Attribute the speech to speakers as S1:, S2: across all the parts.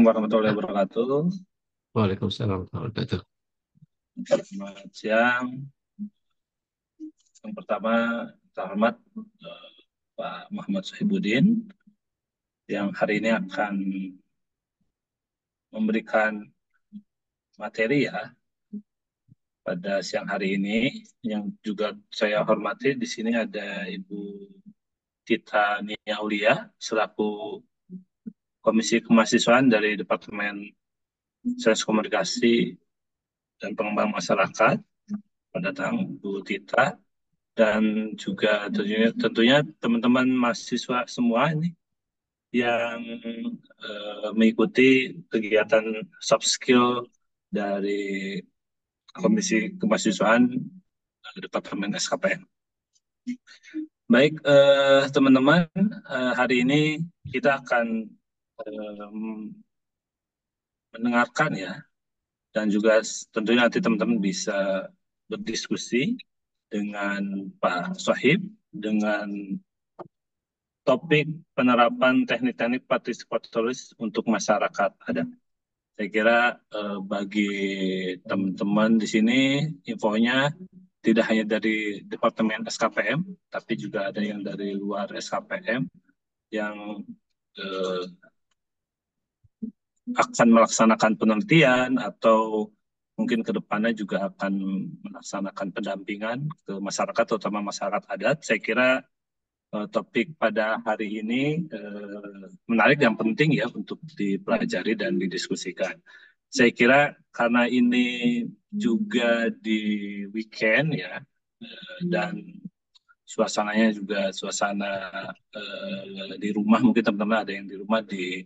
S1: warahmatullahi wabarakatuh.
S2: Waalaikumsalam warahmatullahi wabarakatuh.
S1: Selamat siang. Yang pertama, terhormat eh, Pak Muhammad Sohibuddin yang hari ini akan memberikan materi ya pada siang hari ini. Yang juga saya hormati di sini ada Ibu Tita Nia Aulia selaku Komisi Kemahasiswaan dari Departemen Sains Komunikasi dan Pengembangan Masyarakat. Pada datang Bu Tita. Dan juga tentunya teman-teman mahasiswa semua ini yang mengikuti kegiatan soft skill dari Komisi Kemahasiswaan Departemen SKPM. Baik, teman-teman, hari ini kita akan mendengarkan ya, dan juga tentunya nanti teman-teman bisa berdiskusi dengan Pak Sohib dengan topik penerapan teknik-teknik partisipatoris untuk masyarakat adat. Saya kira bagi teman-teman di sini infonya tidak hanya dari Departemen SKPM, tapi juga ada yang dari luar SKPM yang eh, akan melaksanakan penelitian atau mungkin ke depannya juga akan melaksanakan pendampingan ke masyarakat, terutama masyarakat adat. Saya kira topik pada hari ini menarik dan penting ya untuk dipelajari dan didiskusikan. Saya kira karena ini juga di weekend ya, dan suasananya juga suasana di rumah, mungkin teman-teman ada yang di rumah di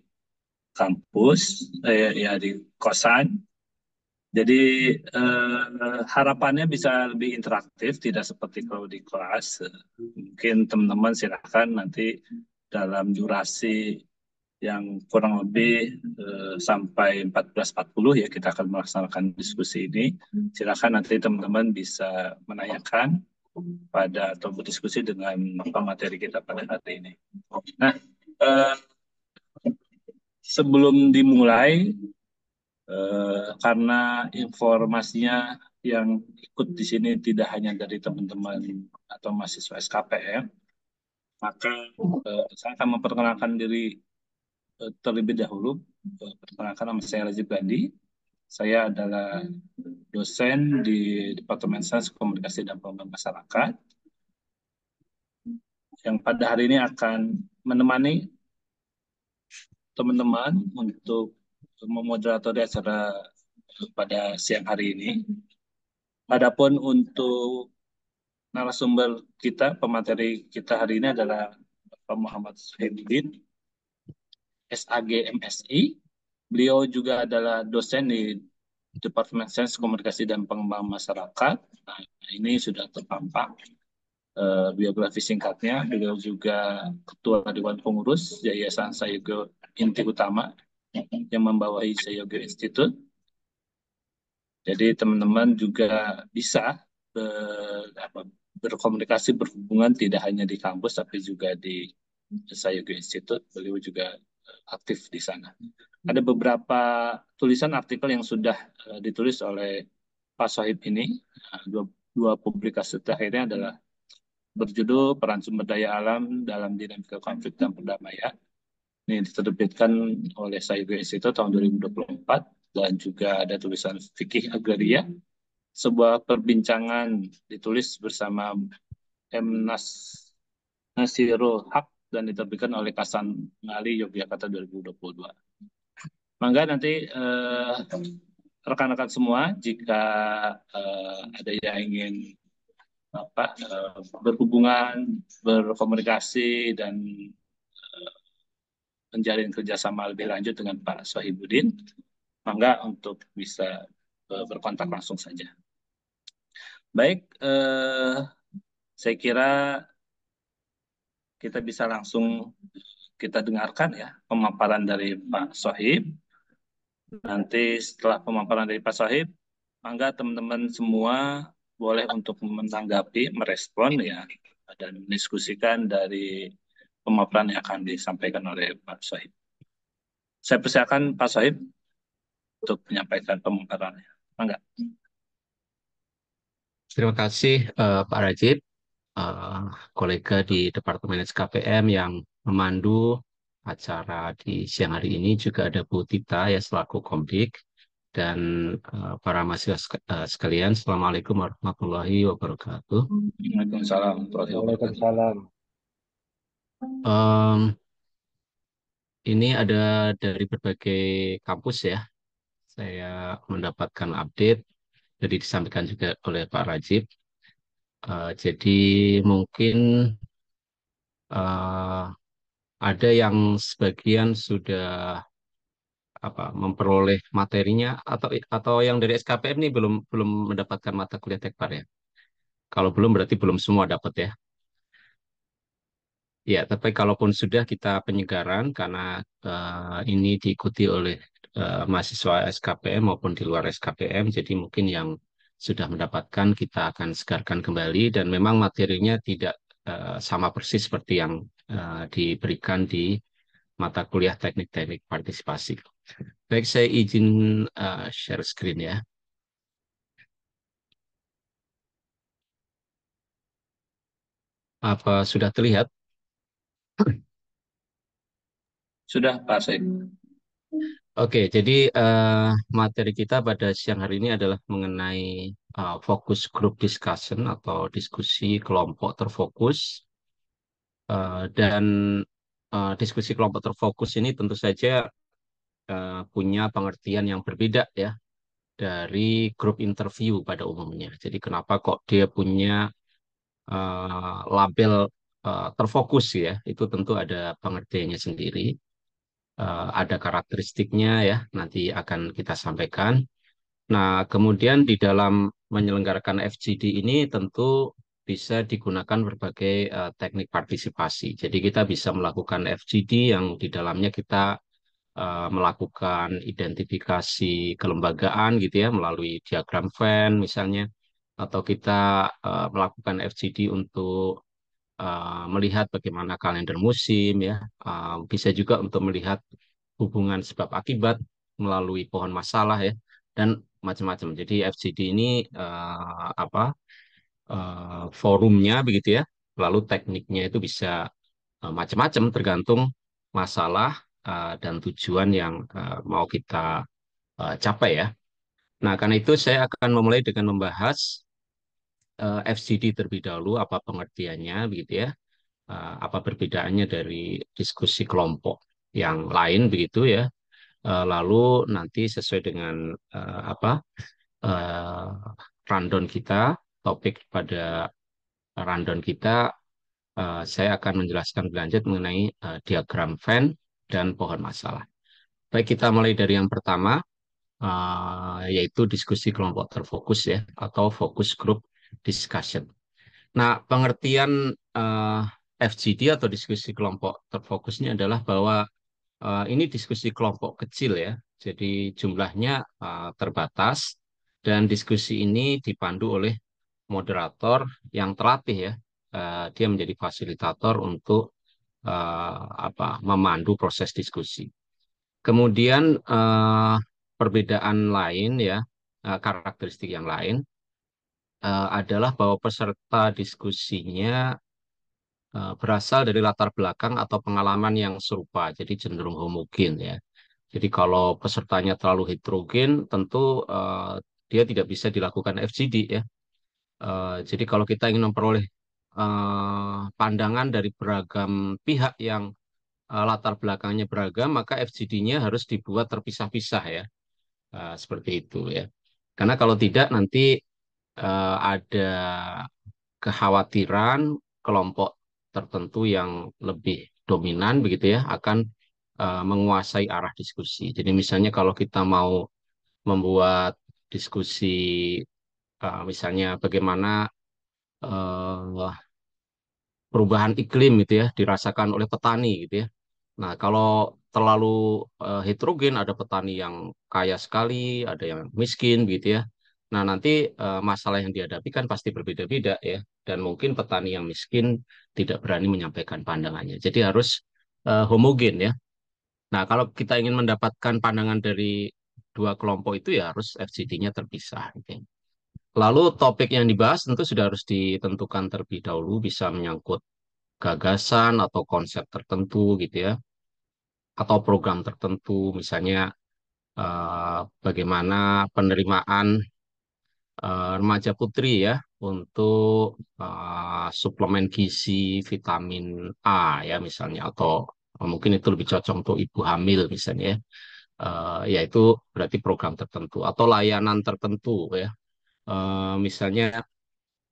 S1: kampus, ya di kosan. Jadi harapannya bisa lebih interaktif, tidak seperti kalau di kelas. Mungkin teman-teman silakan nanti dalam durasi yang kurang lebih sampai 14.40 ya kita akan melaksanakan diskusi ini. Silakan nanti teman-teman bisa menanyakan pada atau berdiskusi dengan pemateri kita pada hari ini. Nah, eh, sebelum dimulai, karena informasinya yang ikut di sini tidak hanya dari teman-teman atau mahasiswa SKPM, maka saya akan memperkenalkan diri terlebih dahulu. Perkenalkan, nama saya Rajib Gandhi. Saya adalah dosen di Departemen Sains Komunikasi dan Pengembangan Masyarakat yang pada hari ini akan menemani teman-teman untuk memoderatori acara pada siang hari ini. Adapun untuk narasumber kita, pemateri kita hari ini adalah Pak Muhammad Sohibuddin, SAG MSI. Beliau juga adalah dosen di Departemen Sains Komunikasi dan Pengembangan Masyarakat. Nah, ini sudah terpampang biografi singkatnya. Beliau juga Ketua Dewan Pengurus Yayasan Sayogo Inti Utama yang membawahi Sayogo Institute. Jadi teman-teman juga bisa berkomunikasi, berhubungan tidak hanya di kampus, tapi juga di Sayogo Institute. Beliau juga aktif di sana. Ada beberapa tulisan artikel yang sudah ditulis oleh Pak Sohib ini. Dua publikasi terakhirnya adalah berjudul Peran Sumber Daya Alam dalam Dinamika Konflik dan Perdamaian. Ini diterbitkan oleh Sayogo Institute tahun 2024, dan juga ada tulisan Fikih Agraria, sebuah perbincangan ditulis bersama M. Nasirul Haq dan diterbitkan oleh Kasan Ngali Yogyakarta 2022. Mangga nanti rekan-rekan semua jika ada yang ingin berhubungan, berkomunikasi dan menjalin kerjasama lebih lanjut dengan Pak Sohibuddin, mangga untuk bisa berkontak langsung saja. Baik, saya kira kita bisa langsung kita dengarkan ya pemaparan dari Pak Sohib. Nanti setelah pemaparan dari Pak Sohib, mangga teman-teman semua boleh untuk menanggapi, merespon ya, dan mendiskusikan dari pemaparan yang akan disampaikan oleh Pak Sohib. Baik, teman-teman, saya persilahkan. Terima kasih. Assalamualaikum warahmatullahi wabarakatuh. Terima kasih. Assalamualaikum warahmatullahi wabarakatuh. Terima kasih. Assalamualaikum warahmatullahi wabarakatuh.
S2: Waalaikumsalam warahmatullahi wabarakatuh.
S1: Saya persilakan Pak Sohib untuk menyampaikan pemaparannya. Enggak.
S2: Terima kasih Pak Rajib, eh, kolega di Departemen SKPM yang memandu acara di siang hari ini. Juga ada Bu Tita ya selaku Komdik dan para mahasiswa sekalian. Assalamualaikum warahmatullahi wabarakatuh.
S1: Waalaikumsalam warahmatullahi wabarakatuh.
S3: Waalaikumsalam.
S2: Em, ini ada dari berbagai kampus ya. Saya mendapatkan update, jadi disampaikan juga oleh Pak Rajib. Jadi mungkin eh, ada yang sebagian sudah memperoleh materinya atau yang dari SKPM ini belum belum mendapatkan mata kuliah Tekpar ya. Kalau belum berarti belum semua dapat ya. Ya, tapi kalaupun sudah kita penyegaran karena ini diikuti oleh mahasiswa SKPM maupun di luar SKPM, jadi mungkin yang sudah mendapatkan kita akan segarkan kembali dan memang materinya tidak sama persis seperti yang diberikan di mata kuliah teknik-teknik partisipasi. Baik, saya izin share screen ya. Apa sudah terlihat?
S1: Sudah Pak Sohib.
S2: Oke, jadi materi kita pada siang hari ini adalah mengenai fokus group discussion atau diskusi kelompok terfokus. Dan diskusi kelompok terfokus ini tentu saja punya pengertian yang berbeda ya dari grup interview pada umumnya. Jadi kenapa kok dia punya label terfokus ya? Itu tentu ada pengertiannya sendiri. Ada karakteristiknya ya, nanti akan kita sampaikan. Nah, kemudian di dalam menyelenggarakan FGD ini tentu bisa digunakan berbagai teknik partisipasi. Jadi kita bisa melakukan FGD yang di dalamnya kita melakukan identifikasi kelembagaan gitu ya melalui diagram Venn misalnya, atau kita melakukan FGD untuk melihat bagaimana kalender musim ya. Bisa juga untuk melihat hubungan sebab akibat melalui pohon masalah ya dan macam-macam. Jadi FGD ini forumnya begitu ya. Lalu tekniknya itu bisa macam-macam tergantung masalah dan tujuan yang mau kita capai ya. Nah, karena itu saya akan memulai dengan membahas FGD terlebih dahulu, apa pengertiannya begitu ya. Apa perbedaannya dari diskusi kelompok yang lain begitu ya. Lalu nanti sesuai dengan apa eh, rundown kita, topik pada rundown kita, saya akan menjelaskan lebih lanjut mengenai diagram Venn dan pohon masalah. Baik, kita mulai dari yang pertama, yaitu diskusi kelompok terfokus ya, atau focus group discussion. Nah, pengertian eh, FGD atau diskusi kelompok terfokusnya adalah bahwa ini diskusi kelompok kecil ya, jadi jumlahnya terbatas dan diskusi ini dipandu oleh moderator yang terlatih ya. Dia menjadi fasilitator untuk memandu proses diskusi. Kemudian perbedaan lain ya, karakteristik yang lain adalah bahwa peserta diskusinya berasal dari latar belakang atau pengalaman yang serupa, jadi cenderung homogen ya. Jadi kalau pesertanya terlalu heterogen, tentu dia tidak bisa dilakukan FGD ya. Jadi kalau kita ingin memperoleh pandangan dari beragam pihak yang latar belakangnya beragam, maka FGD-nya harus dibuat terpisah-pisah ya. Seperti itu ya. Karena kalau tidak nanti ada kekhawatiran kelompok tertentu yang lebih dominan begitu ya akan menguasai arah diskusi. Jadi misalnya kalau kita mau membuat diskusi misalnya bagaimana eh, perubahan iklim gitu ya dirasakan oleh petani gitu ya. Nah, kalau terlalu heterogen, ada petani yang kaya sekali, ada yang miskin gitu ya. Nah, nanti masalah yang dihadapi kan pasti berbeda-beda ya. Dan mungkin petani yang miskin tidak berani menyampaikan pandangannya. Jadi harus homogen ya. Nah, kalau kita ingin mendapatkan pandangan dari dua kelompok itu ya harus FGD-nya terpisah, gitu ya. Lalu topik yang dibahas tentu sudah harus ditentukan terlebih dahulu, bisa menyangkut gagasan atau konsep tertentu gitu ya, atau program tertentu, misalnya bagaimana penerimaan remaja putri ya untuk suplemen gizi vitamin A ya misalnya, atau mungkin itu lebih cocok untuk ibu hamil misalnya ya. Yaitu berarti program tertentu atau layanan tertentu ya. Misalnya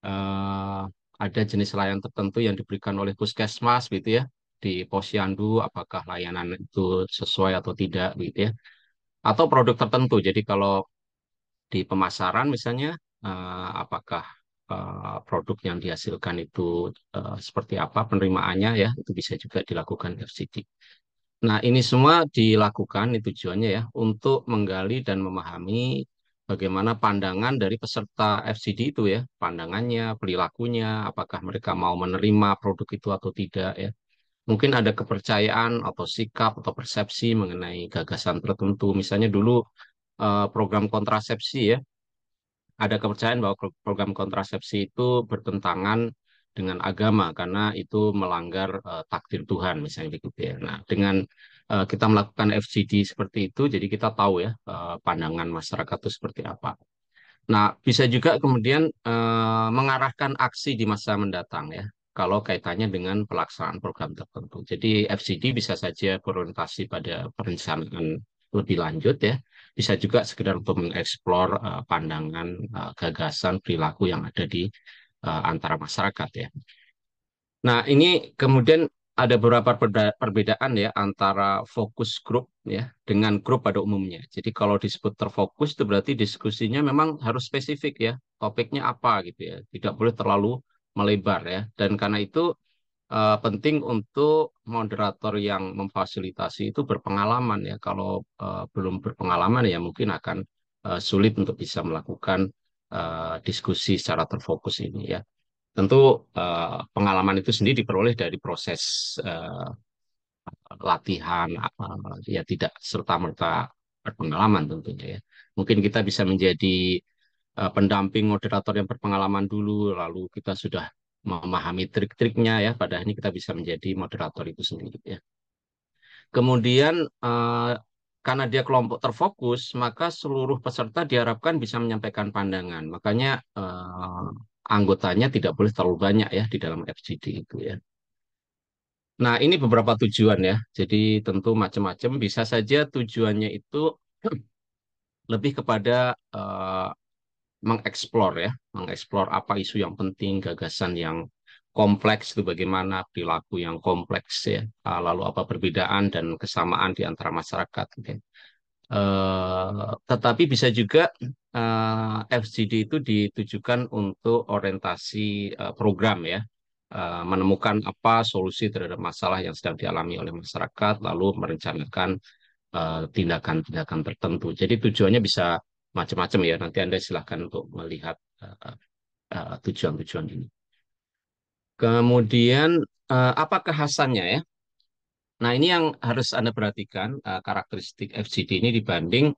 S2: eh, ada jenis layanan tertentu yang diberikan oleh puskesmas gitu ya di posyandu, apakah layanan itu sesuai atau tidak gitu ya. Atau produk tertentu. Jadi kalau di pemasaran misalnya, apakah produk yang dihasilkan itu seperti apa penerimaannya ya, itu bisa juga dilakukan FGD. Nah, ini semua dilakukan itu tujuannya ya untuk menggali dan memahami bagaimana pandangan dari peserta FGD itu ya, pandangannya, perilakunya, apakah mereka mau menerima produk itu atau tidak ya. Mungkin ada kepercayaan atau sikap atau persepsi mengenai gagasan tertentu. Misalnya dulu program kontrasepsi ya, ada kepercayaan bahwa program kontrasepsi itu bertentangan dengan agama karena itu melanggar takdir Tuhan misalnya begitu ya. Nah, dengan kita melakukan FGD seperti itu, jadi kita tahu ya pandangan masyarakat itu seperti apa. Nah, bisa juga kemudian mengarahkan aksi di masa mendatang ya, kalau kaitannya dengan pelaksanaan program tertentu. Jadi FGD bisa saja berorientasi pada perencanaan lebih lanjut ya, bisa juga sekedar untuk mengeksplor pandangan, gagasan, perilaku yang ada di antara masyarakat ya. Nah, ini kemudian ada beberapa perbedaan ya antara fokus grup ya dengan grup pada umumnya. Jadi kalau disebut terfokus itu berarti diskusinya memang harus spesifik ya, topiknya apa gitu ya. Tidak boleh terlalu melebar ya. Dan karena itu penting untuk moderator yang memfasilitasi itu berpengalaman ya. Kalau belum berpengalaman ya mungkin akan sulit untuk bisa melakukan diskusi secara terfokus ini ya. Tentu pengalaman itu sendiri diperoleh dari proses latihan, ya tidak serta-merta berpengalaman tentunya ya. Mungkin kita bisa menjadi pendamping moderator yang berpengalaman dulu, lalu kita sudah memahami trik-triknya ya, pada akhirnya kita bisa menjadi moderator itu sendiri ya. Kemudian karena dia kelompok terfokus, maka seluruh peserta diharapkan bisa menyampaikan pandangan. Makanya anggotanya tidak boleh terlalu banyak ya di dalam FGD itu ya. Nah, ini beberapa tujuan ya. Jadi tentu macam-macam. Bisa saja tujuannya itu lebih kepada mengeksplor ya, mengeksplor apa isu yang penting, gagasan yang kompleks itu bagaimana, perilaku yang kompleks ya, lalu apa perbedaan dan kesamaan di antara masyarakat. Gitu ya. Tetapi bisa juga FGD itu ditujukan untuk orientasi program ya, menemukan apa solusi terhadap masalah yang sedang dialami oleh masyarakat, lalu merencanakan tindakan-tindakan tertentu. Jadi tujuannya bisa macam-macam ya. Nanti Anda silahkan untuk melihat tujuan-tujuan ini. Kemudian apa kekhasannya ya? Nah, ini yang harus Anda perhatikan, karakteristik FGD ini dibanding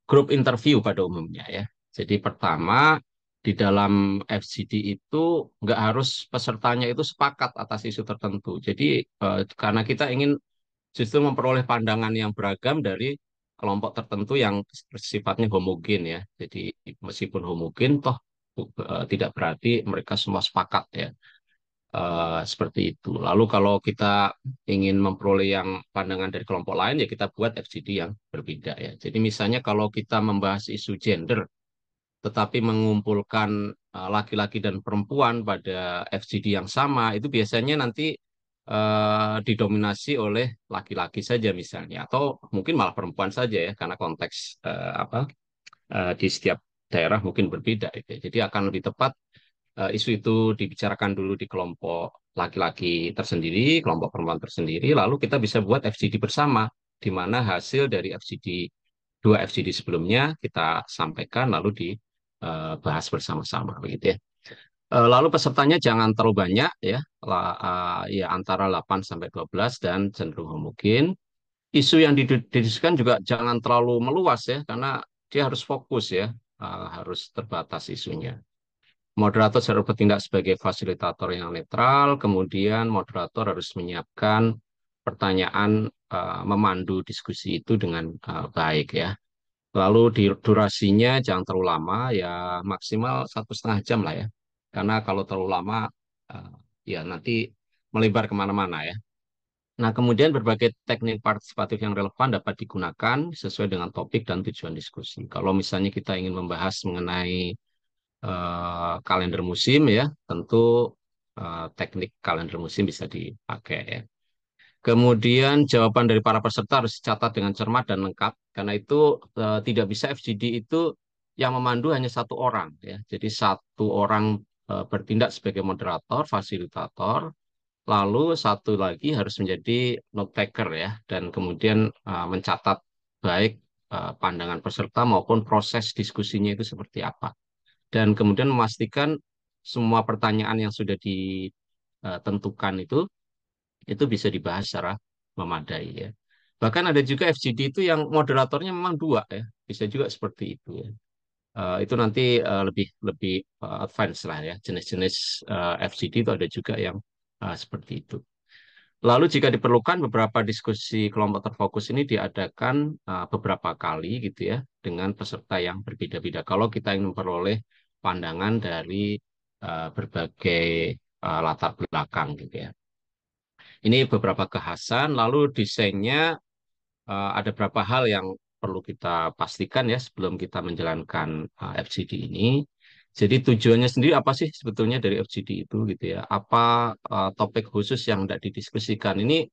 S2: grup interview pada umumnya ya. Jadi pertama, di dalam FGD itu nggak harus pesertanya itu sepakat atas isu tertentu. Jadi karena kita ingin justru memperoleh pandangan yang beragam dari kelompok tertentu yang sifatnya homogen ya. Jadi meskipun homogen, toh tidak berarti mereka semua sepakat ya. Seperti itu. Lalu kalau kita ingin memperoleh yang pandangan dari kelompok lain, ya kita buat FGD yang berbeda ya. Jadi misalnya kalau kita membahas isu gender, tetapi mengumpulkan laki-laki dan perempuan pada FGD yang sama, itu biasanya nanti didominasi oleh laki-laki saja misalnya, atau mungkin malah perempuan saja ya, karena konteks apa di setiap daerah mungkin berbeda. Gitu ya. Jadi akan lebih tepat isu itu dibicarakan dulu di kelompok laki-laki tersendiri, kelompok perempuan tersendiri, lalu kita bisa buat FGD bersama, di mana hasil dari FGD dua FGD sebelumnya kita sampaikan lalu dibahas bersama-sama begitu ya. Lalu pesertanya jangan terlalu banyak ya, ya antara 8 sampai 12 dan cenderung homogen. isu yang didiskusikan juga jangan terlalu meluas ya, karena dia harus fokus ya, harus terbatas isunya. Moderator harus bertindak sebagai fasilitator yang netral, kemudian moderator harus menyiapkan pertanyaan memandu diskusi itu dengan baik ya. Lalu di durasinya jangan terlalu lama, ya maksimal 1,5 jam lah ya. Karena kalau terlalu lama, eh, ya nanti melebar kemana-mana ya. Nah, kemudian berbagai teknik partisipatif yang relevan dapat digunakan sesuai dengan topik dan tujuan diskusi. Kalau misalnya kita ingin membahas mengenai kalender musim ya, tentu teknik kalender musim bisa dipakai ya. Kemudian jawaban dari para peserta harus dicatat dengan cermat dan lengkap, karena itu tidak bisa FGD itu yang memandu hanya satu orang ya. Jadi satu orang bertindak sebagai moderator, fasilitator, lalu satu lagi harus menjadi note taker ya, dan kemudian mencatat baik pandangan peserta maupun proses diskusinya itu seperti apa. Dan kemudian memastikan semua pertanyaan yang sudah ditentukan itu bisa dibahas secara memadai ya. Bahkan ada juga FGD itu yang moderatornya memang dua ya, bisa juga seperti itu ya. Itu nanti lebih lebih advance lah ya, jenis-jenis FGD itu ada juga yang seperti itu. Lalu jika diperlukan beberapa diskusi kelompok terfokus ini diadakan beberapa kali gitu ya dengan peserta yang berbeda-beda. Kalau kita ingin memperoleh pandangan dari berbagai latar belakang gitu ya. Ini beberapa kekhasan, lalu desainnya ada beberapa hal yang perlu kita pastikan ya sebelum kita menjalankan FGD ini. Jadi tujuannya sendiri apa sih sebetulnya dari FGD itu gitu ya? Apa topik khusus yang tidak didiskusikan? Ini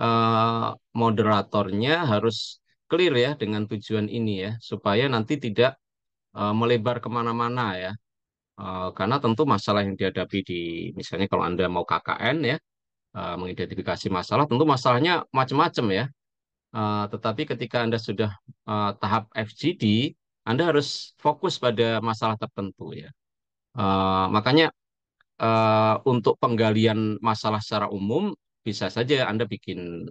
S2: eh, moderatornya harus clear ya dengan tujuan ini ya, supaya nanti tidak melebar kemana-mana ya. Karena tentu masalah yang dihadapi di, misalnya kalau Anda mau KKN ya, mengidentifikasi masalah, tentu masalahnya macam-macam ya. Tetapi ketika Anda sudah tahap FGD, Anda harus fokus pada masalah tertentu ya. Makanya untuk penggalian masalah secara umum bisa saja Anda bikin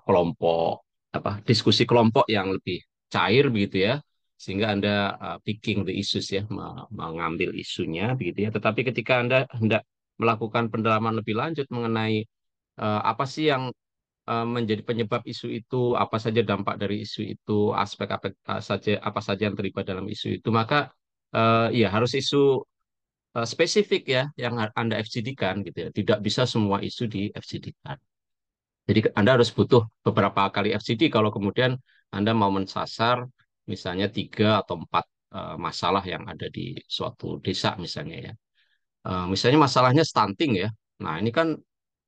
S2: kelompok apa diskusi kelompok yang lebih cair begitu ya, sehingga Anda picking the issues ya, mengambil isunya begitu ya. Tetapi ketika Anda hendak melakukan pendalaman lebih lanjut mengenai apa sih yang menjadi penyebab isu itu, apa saja dampak dari isu itu, aspek apa saja yang terlibat dalam isu itu, maka ya harus isu spesifik ya yang Anda FGD-kan gitu ya. Tidak bisa semua isu di FGD-kan. Jadi Anda harus butuh beberapa kali FGD kalau kemudian Anda mau mensasar misalnya 3 atau 4 masalah yang ada di suatu desa misalnya ya. Misalnya masalahnya stunting ya. Nah, ini kan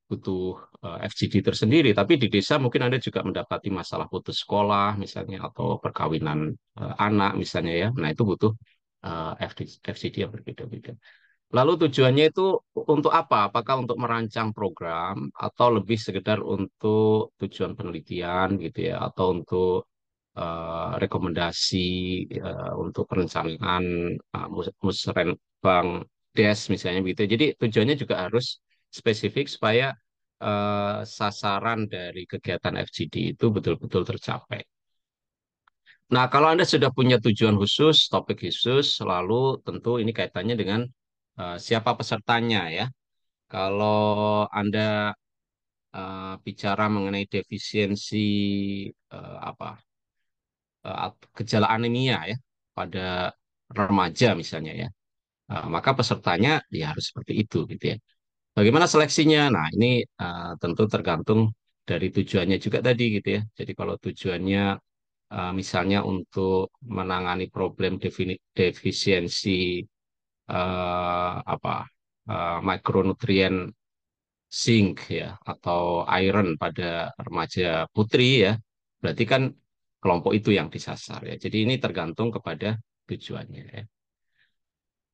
S2: butuh FGD tersendiri, tapi di desa mungkin Anda juga mendapati masalah putus sekolah misalnya atau perkawinan anak misalnya ya. Nah, itu butuh FGD yang berbeda-beda. Lalu tujuannya itu untuk apa? Apakah untuk merancang program atau lebih sekedar untuk tujuan penelitian gitu ya, atau untuk rekomendasi untuk perencanaan musrenbang des misalnya gitu. Jadi tujuannya juga harus spesifik supaya sasaran dari kegiatan FGD itu betul-betul tercapai. Nah, kalau Anda sudah punya tujuan khusus, topik khusus, lalu tentu ini kaitannya dengan siapa pesertanya ya. Kalau Anda bicara mengenai defisiensi apa gejala anemia ya pada remaja misalnya ya, maka pesertanya ya harus seperti itu gitu ya. Bagaimana seleksinya? Nah, ini tentu tergantung dari tujuannya juga tadi gitu ya. Jadi kalau tujuannya misalnya untuk menangani problem defisiensi apa makronutrien zinc ya atau iron pada remaja putri ya, berarti kan kelompok itu yang disasar ya. Jadi ini tergantung kepada tujuannya ya.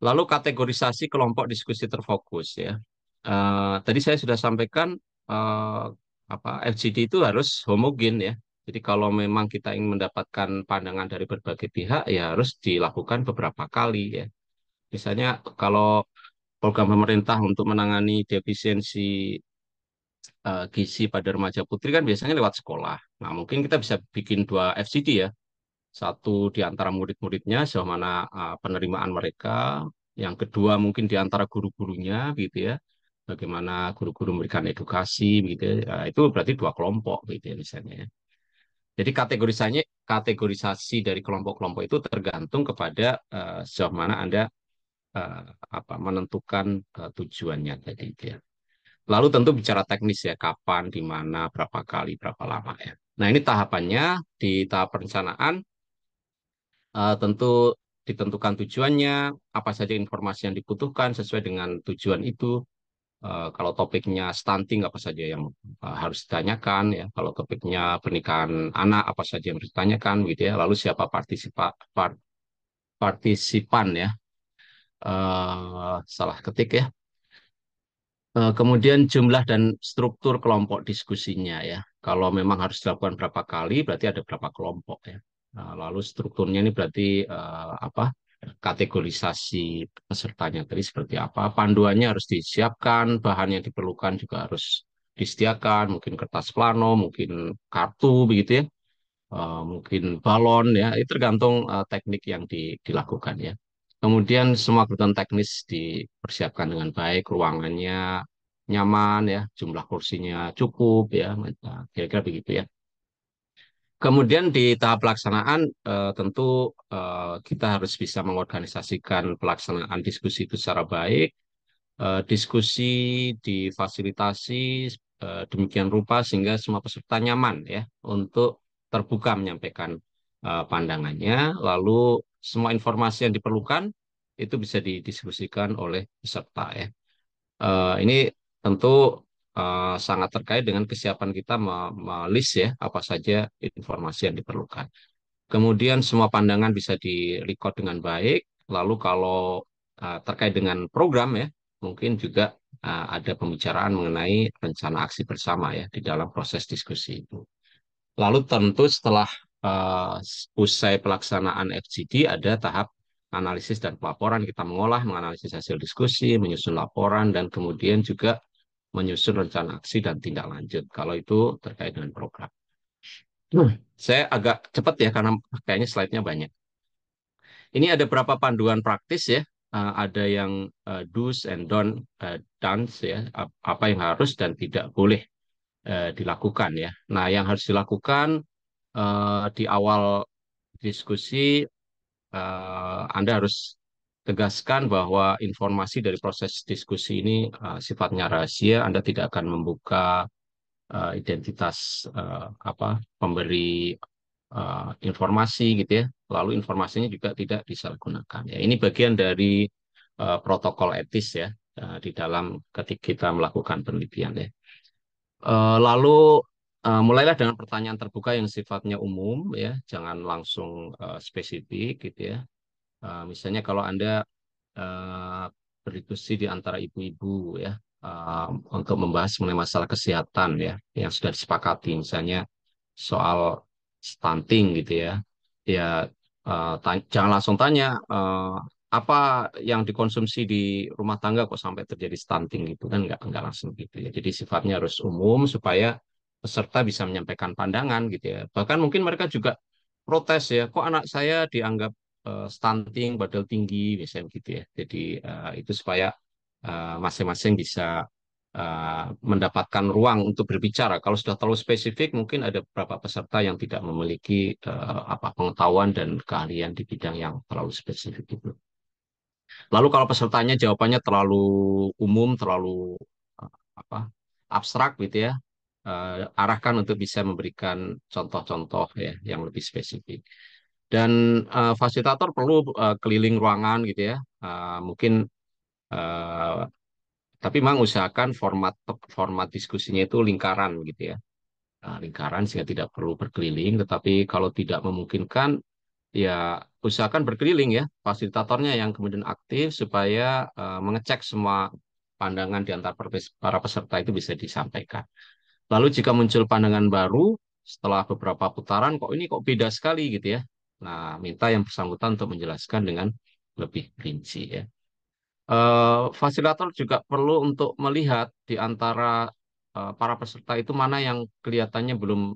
S2: Lalu kategorisasi kelompok diskusi terfokus ya. Tadi saya sudah sampaikan eh, apa FGD itu harus homogen ya. Jadi kalau memang kita ingin mendapatkan pandangan dari berbagai pihak ya harus dilakukan beberapa kali ya. Misalnya kalau program pemerintah untuk menangani defisiensi gizi pada remaja putri kan biasanya lewat sekolah. Nah, mungkin kita bisa bikin dua FGD ya. Satu di antara murid-muridnya, sejauh mana penerimaan mereka. Yang kedua mungkin di antara guru-gurunya, gitu ya. Bagaimana guru-guru memberikan edukasi, gitu ya. Itu berarti dua kelompok, gitu ya misalnya, ya. Jadi kategorisasi dari kelompok-kelompok itu tergantung kepada sejauh mana Anda eh, menentukan tujuannya tadi, gitu ya. Lalu tentu bicara teknis ya, kapan, di mana, berapa kali, berapa lama ya. Nah, ini tahapannya. Di tahap perencanaan tentu ditentukan tujuannya, apa saja informasi yang dibutuhkan sesuai dengan tujuan itu. Kalau topiknya stunting, apa saja yang harus ditanyakan ya. Kalau topiknya pernikahan anak, apa saja yang harus ditanyakan gitu ya. Lalu siapa partisipan ya. Salah ketik ya. Kemudian jumlah dan struktur kelompok diskusinya ya. Kalau memang harus dilakukan berapa kali, berarti ada berapa kelompok ya. Nah, lalu strukturnya ini berarti kategorisasi pesertanya tadi seperti apa. Panduannya harus disiapkan, bahan yang diperlukan juga harus disediakan, mungkin kertas plano, mungkin kartu begitu ya. Mungkin balon ya, itu tergantung teknik yang dilakukan ya. Kemudian semua kebutuhan teknis dipersiapkan dengan baik, ruangannya nyaman ya, jumlah kursinya cukup ya, nah, kira-kira begitu ya. Kemudian di tahap pelaksanaan tentu kita harus bisa mengorganisasikan pelaksanaan diskusi itu secara baik. Diskusi difasilitasi demikian rupa sehingga semua peserta nyaman ya untuk terbuka menyampaikan pandangannya, lalu semua informasi yang diperlukan itu bisa didiskusikan oleh peserta ya. Ini tentu sangat terkait dengan kesiapan kita melis ya apa saja informasi yang diperlukan. Kemudian semua pandangan bisa direcord dengan baik. Lalu kalau terkait dengan program ya, mungkin juga ada pembicaraan mengenai rencana aksi bersama ya di dalam proses diskusi itu. Lalu tentu setelah uh, usai pelaksanaan FGD ada tahap analisis dan pelaporan. Kita menganalisis hasil diskusi, menyusun laporan, dan kemudian juga menyusun rencana aksi dan tindak lanjut. Kalau itu terkait dengan program. Saya agak cepat ya karena kayaknya slide-nya banyak. Ini ada beberapa panduan praktis ya. Ada yang do's and don'ts ya. Apa yang harus dan tidak boleh dilakukan ya. Nah, yang harus dilakukan di awal diskusi Anda harus tegaskan bahwa informasi dari proses diskusi ini sifatnya rahasia. Anda tidak akan membuka identitas pemberi informasi gitu ya. Lalu informasinya juga tidak disalahgunakan. Ya, ini bagian dari protokol etis ya di dalam ketika kita melakukan penelitian ya. Lalu mulailah dengan pertanyaan terbuka yang sifatnya umum ya, jangan langsung spesifik gitu ya. Misalnya kalau Anda eh, berdiskusi di antara ibu-ibu ya untuk membahas mengenai masalah kesehatan ya yang sudah disepakati, misalnya soal stunting gitu ya. Ya jangan langsung tanya apa yang dikonsumsi di rumah tangga kok sampai terjadi stunting gitu kan nggak langsung gitu ya. Jadi sifatnya harus umum supaya peserta bisa menyampaikan pandangan gitu ya. Bahkan mungkin mereka juga protes ya, kok anak saya dianggap stunting padahal tinggi misalnya gitu ya. Jadi itu supaya masing-masing bisa mendapatkan ruang untuk berbicara. Kalau sudah terlalu spesifik, mungkin ada beberapa peserta yang tidak memiliki pengetahuan dan keahlian di bidang yang terlalu spesifik itu. Lalu kalau pesertanya jawabannya terlalu umum, terlalu eh, apa abstrak gitu ya, arahkan untuk bisa memberikan contoh-contoh ya yang lebih spesifik. Dan fasilitator perlu keliling ruangan gitu ya, mungkin eh, tapi memang usahakan format format diskusinya itu lingkaran gitu ya. Lingkaran sehingga tidak perlu berkeliling, tetapi kalau tidak memungkinkan ya usahakan berkeliling ya fasilitatornya yang kemudian aktif supaya mengecek semua pandangan di antara para peserta itu bisa disampaikan. Lalu jika muncul pandangan baru setelah beberapa putaran kok ini kok beda sekali gitu ya. Nah, minta yang bersangkutan untuk menjelaskan dengan lebih rinci ya. Fasilitator juga perlu untuk melihat di antara para peserta itu mana yang kelihatannya belum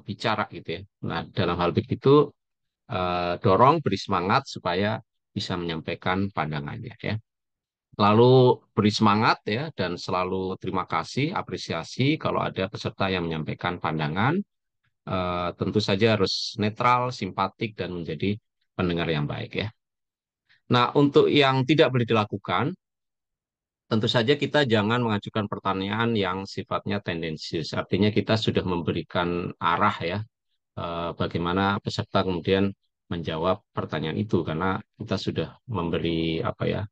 S2: bicara gitu ya. Nah, dalam hal begitu dorong, beri semangat supaya bisa menyampaikan pandangannya ya. Lalu beri semangat ya dan selalu terima kasih, apresiasi kalau ada peserta yang menyampaikan pandangan. Tentu saja harus netral, simpatik dan menjadi pendengar yang baik ya. Nah, untuk yang tidak boleh dilakukan, tentu saja kita jangan mengajukan pertanyaan yang sifatnya tendensius. Artinya kita sudah memberikan arah ya, bagaimana peserta kemudian menjawab pertanyaan itu karena kita sudah memberi apa ya,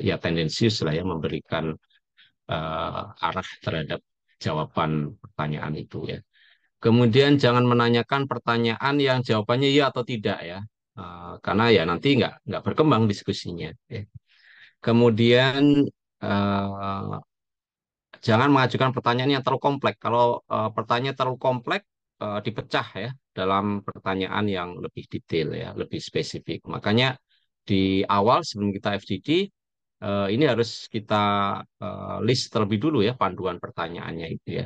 S2: ya tendensius lah ya, memberikan arah terhadap jawaban pertanyaan itu ya. Kemudian jangan menanyakan pertanyaan yang jawabannya iya atau tidak ya. Karena ya nanti nggak berkembang diskusinya. Ya. Kemudian eh, jangan mengajukan pertanyaan yang terlalu kompleks. Kalau pertanyaan terlalu kompleks, dipecah ya dalam pertanyaan yang lebih detail ya, lebih spesifik. Makanya di awal sebelum kita FGD, ini harus kita list terlebih dulu ya panduan pertanyaannya itu ya.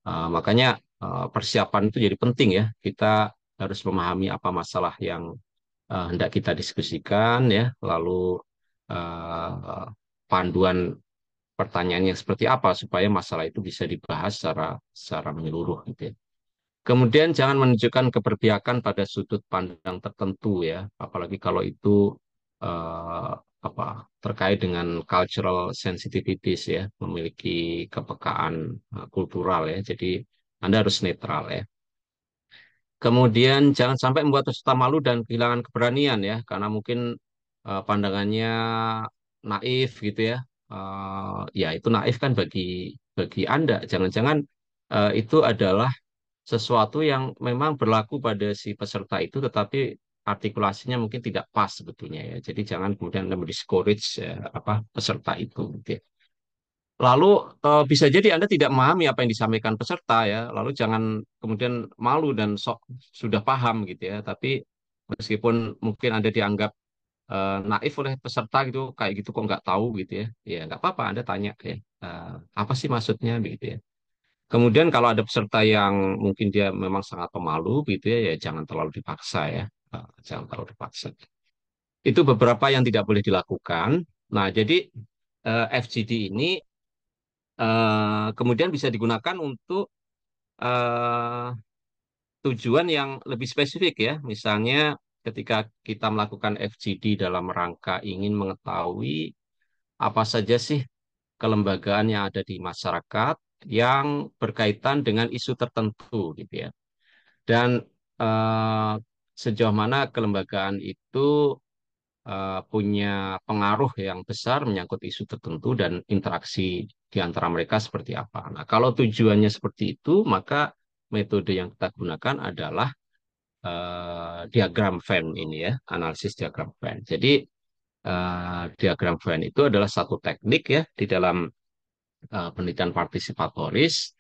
S2: Makanya persiapan itu jadi penting ya. Kita harus memahami apa masalah yang hendak kita diskusikan ya, lalu uh, panduan pertanyaannya seperti apa supaya masalah itu bisa dibahas secara menyeluruh gitu ya. Kemudian jangan menunjukkan keberpihakan pada sudut pandang tertentu ya, apalagi kalau itu uh, apa terkait dengan cultural sensitivities ya, memiliki kepekaan kultural ya. Jadi Anda harus netral ya. Kemudian jangan sampai membuat peserta malu dan kehilangan keberanian ya, karena mungkin pandangannya naif gitu ya. Ya itu naif kan bagi Anda. Jangan-jangan itu adalah sesuatu yang memang berlaku pada si peserta itu, tetapi artikulasinya mungkin tidak pas sebetulnya ya. Jadi jangan kemudian Anda discourage apa peserta itu. Gitu ya. Lalu bisa jadi Anda tidak memahami apa yang disampaikan peserta ya, lalu jangan kemudian malu dan sok sudah paham gitu ya. Tapi meskipun mungkin Anda dianggap naif oleh peserta gitu, kayak gitu kok nggak tahu gitu ya, ya nggak apa-apa Anda tanya ya, apa sih maksudnya gitu ya. Kemudian kalau ada peserta yang mungkin dia memang sangat pemalu gitu ya, ya jangan terlalu dipaksa ya, jangan terlalu dipaksa. Itu beberapa yang tidak boleh dilakukan. Nah, jadi FGD ini kemudian bisa digunakan untuk eh, tujuan yang lebih spesifik ya. Misalnya ketika kita melakukan FGD dalam rangka ingin mengetahui apa saja sih kelembagaan yang ada di masyarakat yang berkaitan dengan isu tertentu gitu ya. Dan eh, sejauh mana kelembagaan itu punya pengaruh yang besar menyangkut isu tertentu dan interaksi di antara mereka seperti apa. Nah, kalau tujuannya seperti itu, maka metode yang kita gunakan adalah diagram Venn ini ya, analisis diagram Venn. Jadi diagram Venn itu adalah satu teknik ya di dalam penelitian partisipatoris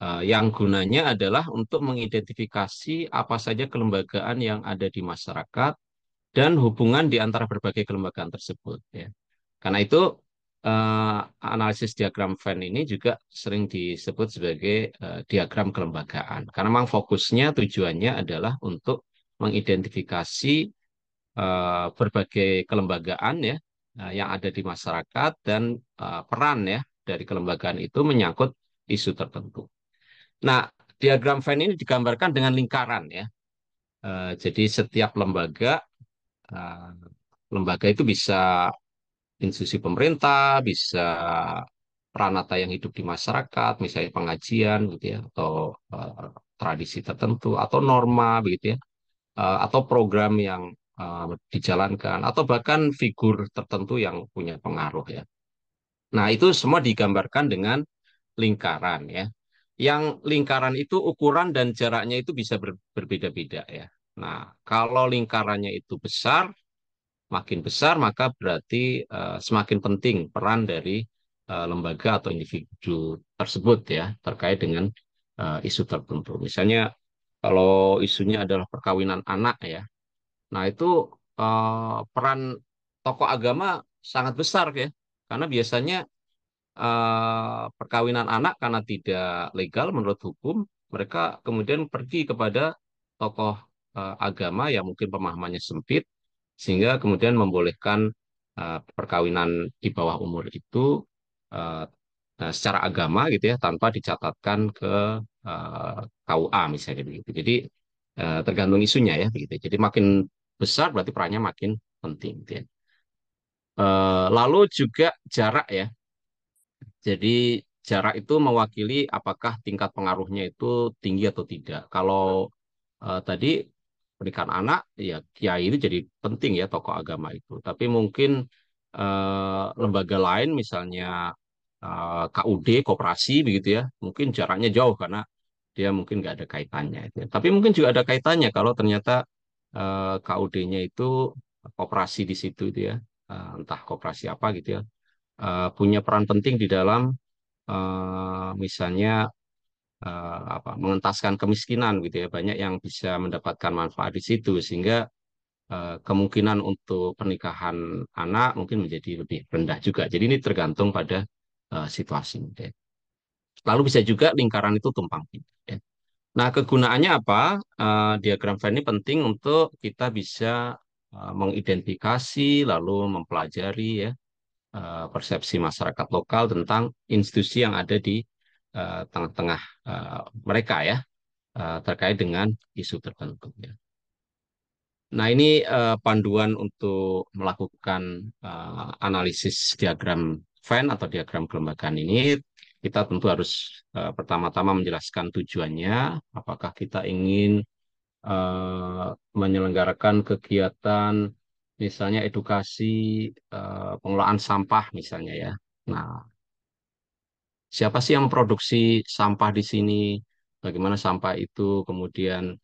S2: yang gunanya adalah untuk mengidentifikasi apa saja kelembagaan yang ada di masyarakat dan hubungan di antara berbagai kelembagaan tersebut ya. Karena itu analisis diagram Venn ini juga sering disebut sebagai diagram kelembagaan. Karena memang fokusnya tujuannya adalah untuk mengidentifikasi berbagai kelembagaan ya yang ada di masyarakat dan peran ya dari kelembagaan itu menyangkut isu tertentu. Nah, diagram Venn ini digambarkan dengan lingkaran ya. Jadi setiap uh, lembaga itu bisa institusi pemerintah, bisa peranata yang hidup di masyarakat, misalnya pengajian gitu ya, atau tradisi tertentu, atau norma begitu ya, atau program yang dijalankan, atau bahkan figur tertentu yang punya pengaruh ya. Nah, itu semua digambarkan dengan lingkaran ya. Yang lingkaran itu ukuran dan jaraknya itu bisa berbeda-beda ya. Nah, kalau lingkarannya itu besar, makin besar maka berarti semakin penting peran dari lembaga atau individu tersebut ya terkait dengan isu tertentu. Misalnya kalau isunya adalah perkawinan anak ya, nah itu peran tokoh agama sangat besar ya, karena biasanya perkawinan anak karena tidak legal menurut hukum, mereka kemudian pergi kepada tokoh agama yang mungkin pemahamannya sempit, sehingga kemudian membolehkan perkawinan di bawah umur itu eh, secara agama gitu ya, tanpa dicatatkan ke KUA misalnya begitu. Jadi tergantung isunya ya begitu. Jadi makin besar berarti perannya makin penting gitu ya. Lalu juga jarak ya. Jadi jarak itu mewakili apakah tingkat pengaruhnya itu tinggi atau tidak. Kalau tadi pernikahan anak, ya kiai itu jadi penting ya tokoh agama itu. Tapi mungkin lembaga lain, misalnya KUD, koperasi begitu ya, mungkin jaraknya jauh karena dia mungkin nggak ada kaitannya. Itu ya. Tapi mungkin juga ada kaitannya kalau ternyata KUD-nya itu koperasi di situ itu ya, entah koperasi apa gitu ya, punya peran penting di dalam misalnya mengentaskan kemiskinan gitu ya, banyak yang bisa mendapatkan manfaat di situ sehingga kemungkinan untuk pernikahan anak mungkin menjadi lebih rendah juga. Jadi ini tergantung pada situasi gitu ya. Lalu bisa juga lingkaran itu tumpang tindih ya. Nah, kegunaannya apa? Diagram Venn ini penting untuk kita bisa mengidentifikasi lalu mempelajari ya persepsi masyarakat lokal tentang institusi yang ada di tengah-tengah mereka ya, terkait dengan isu tertentu ya. Nah, ini panduan untuk melakukan analisis diagram Venn atau diagram kelembagaan ini. Kita tentu harus pertama-tama menjelaskan tujuannya, apakah kita ingin eh, menyelenggarakan kegiatan misalnya edukasi pengelolaan sampah misalnya ya. Nah, siapa sih yang memproduksi sampah di sini? Bagaimana sampah itu kemudian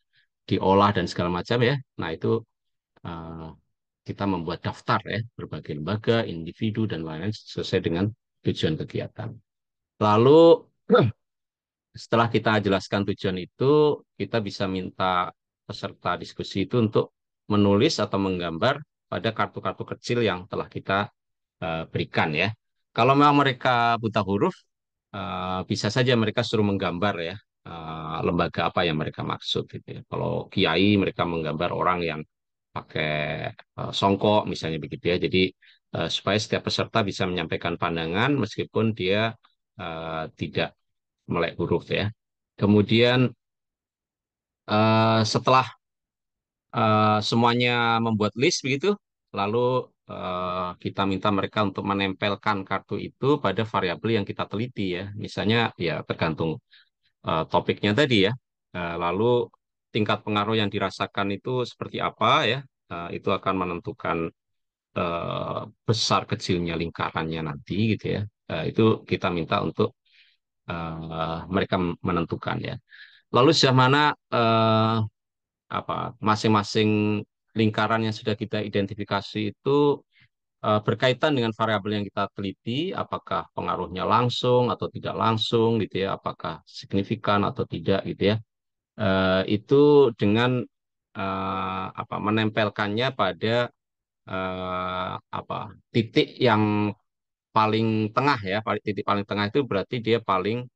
S2: diolah dan segala macam ya. Nah, itu eh, kita membuat daftar ya, berbagai lembaga, individu, dan lain-lain sesuai dengan tujuan kegiatan. Lalu setelah kita jelaskan tujuan itu, kita bisa minta peserta diskusi itu untuk menulis atau menggambar pada kartu-kartu kecil yang telah kita berikan ya. Kalau memang mereka buta huruf, bisa saja mereka suruh menggambar ya lembaga apa yang mereka maksud gitu ya. Kalau kiai mereka menggambar orang yang pakai songkok misalnya begitu ya. Jadi supaya setiap peserta bisa menyampaikan pandangan meskipun dia tidak melek huruf ya. Kemudian setelah semuanya membuat list begitu, lalu kita minta mereka untuk menempelkan kartu itu pada variabel yang kita teliti ya. Misalnya ya tergantung topiknya tadi ya. Lalu tingkat pengaruh yang dirasakan itu seperti apa ya. Itu akan menentukan eh, besar kecilnya lingkarannya nanti gitu ya. Itu kita minta untuk mereka menentukan ya. Lalu sejauh mana eh, masing-masing lingkaran yang sudah kita identifikasi itu berkaitan dengan variabel yang kita teliti, apakah pengaruhnya langsung atau tidak langsung gitu ya, apakah signifikan atau tidak gitu ya. Itu dengan menempelkannya pada titik yang paling tengah ya, titik paling tengah itu berarti dia paling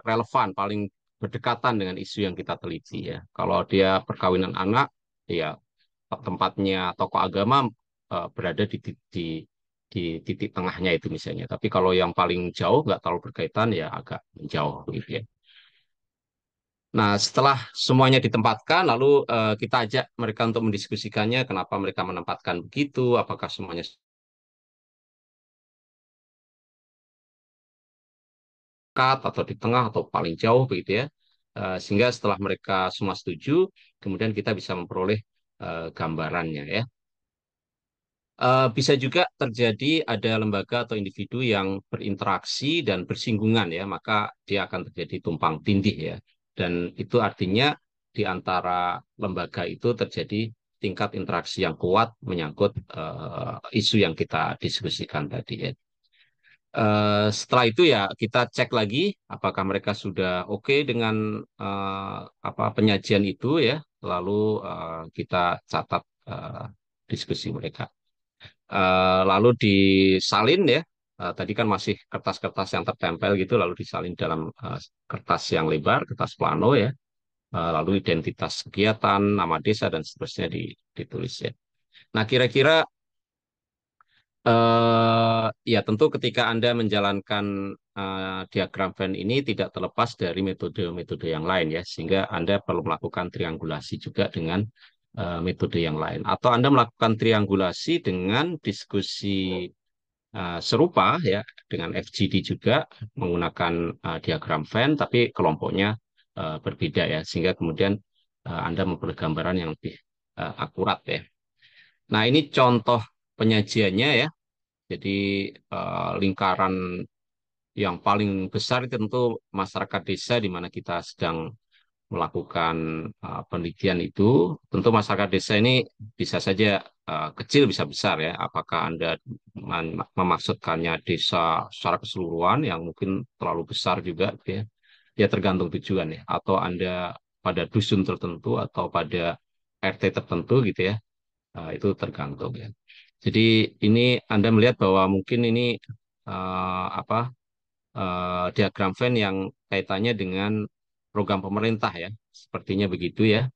S2: relevan, paling berdekatan dengan isu yang kita teliti ya. Kalau dia perkawinan anak, ya tempatnya tokoh agama berada di titik tengahnya itu misalnya. Tapi kalau yang paling jauh nggak terlalu berkaitan ya agak jauh gitu ya. Nah, setelah semuanya ditempatkan, lalu kita ajak mereka untuk mendiskusikannya, kenapa mereka menempatkan begitu, apakah semuanya dekat atau di tengah atau paling jauh begitu ya. Sehingga setelah mereka semua setuju, kemudian kita bisa memperoleh gambarannya ya. Bisa juga terjadi ada lembaga atau individu yang berinteraksi dan bersinggungan ya, maka dia akan terjadi tumpang tindih ya. Dan itu artinya di antara lembaga itu terjadi tingkat interaksi yang kuat menyangkut isu yang kita diskusikan tadi ya. Setelah itu ya kita cek lagi apakah mereka sudah oke dengan penyajian itu ya, lalu kita catat diskusi mereka. Lalu disalin ya. tadi kan masih kertas-kertas yang tertempel gitu, lalu disalin dalam kertas yang lebar, kertas plano ya. Lalu identitas kegiatan, nama desa dan seterusnya ditulis ya. Nah, kira-kira ya tentu ketika Anda menjalankan diagram Venn ini tidak terlepas dari metode-metode yang lain ya, sehingga Anda perlu melakukan triangulasi juga dengan metode yang lain. Atau Anda melakukan triangulasi dengan diskusi serupa ya, dengan FGD juga menggunakan diagram Venn, tapi kelompoknya berbeda ya, sehingga kemudian Anda memperoleh gambaran yang lebih akurat ya. Nah, ini contoh penyajiannya ya. Jadi lingkaran yang paling besar itu tentu masyarakat desa di mana kita sedang melakukan penelitian itu. Tentu masyarakat desa ini bisa saja kecil bisa besar ya. Apakah Anda memaksudkannya desa secara keseluruhan yang mungkin terlalu besar juga gitu ya. Ya tergantung tujuan ya. Atau Anda pada dusun tertentu atau pada RT tertentu gitu ya. Itu tergantung ya. Jadi ini Anda melihat bahwa mungkin ini apa diagram Venn yang kaitannya dengan program pemerintah ya, sepertinya begitu ya.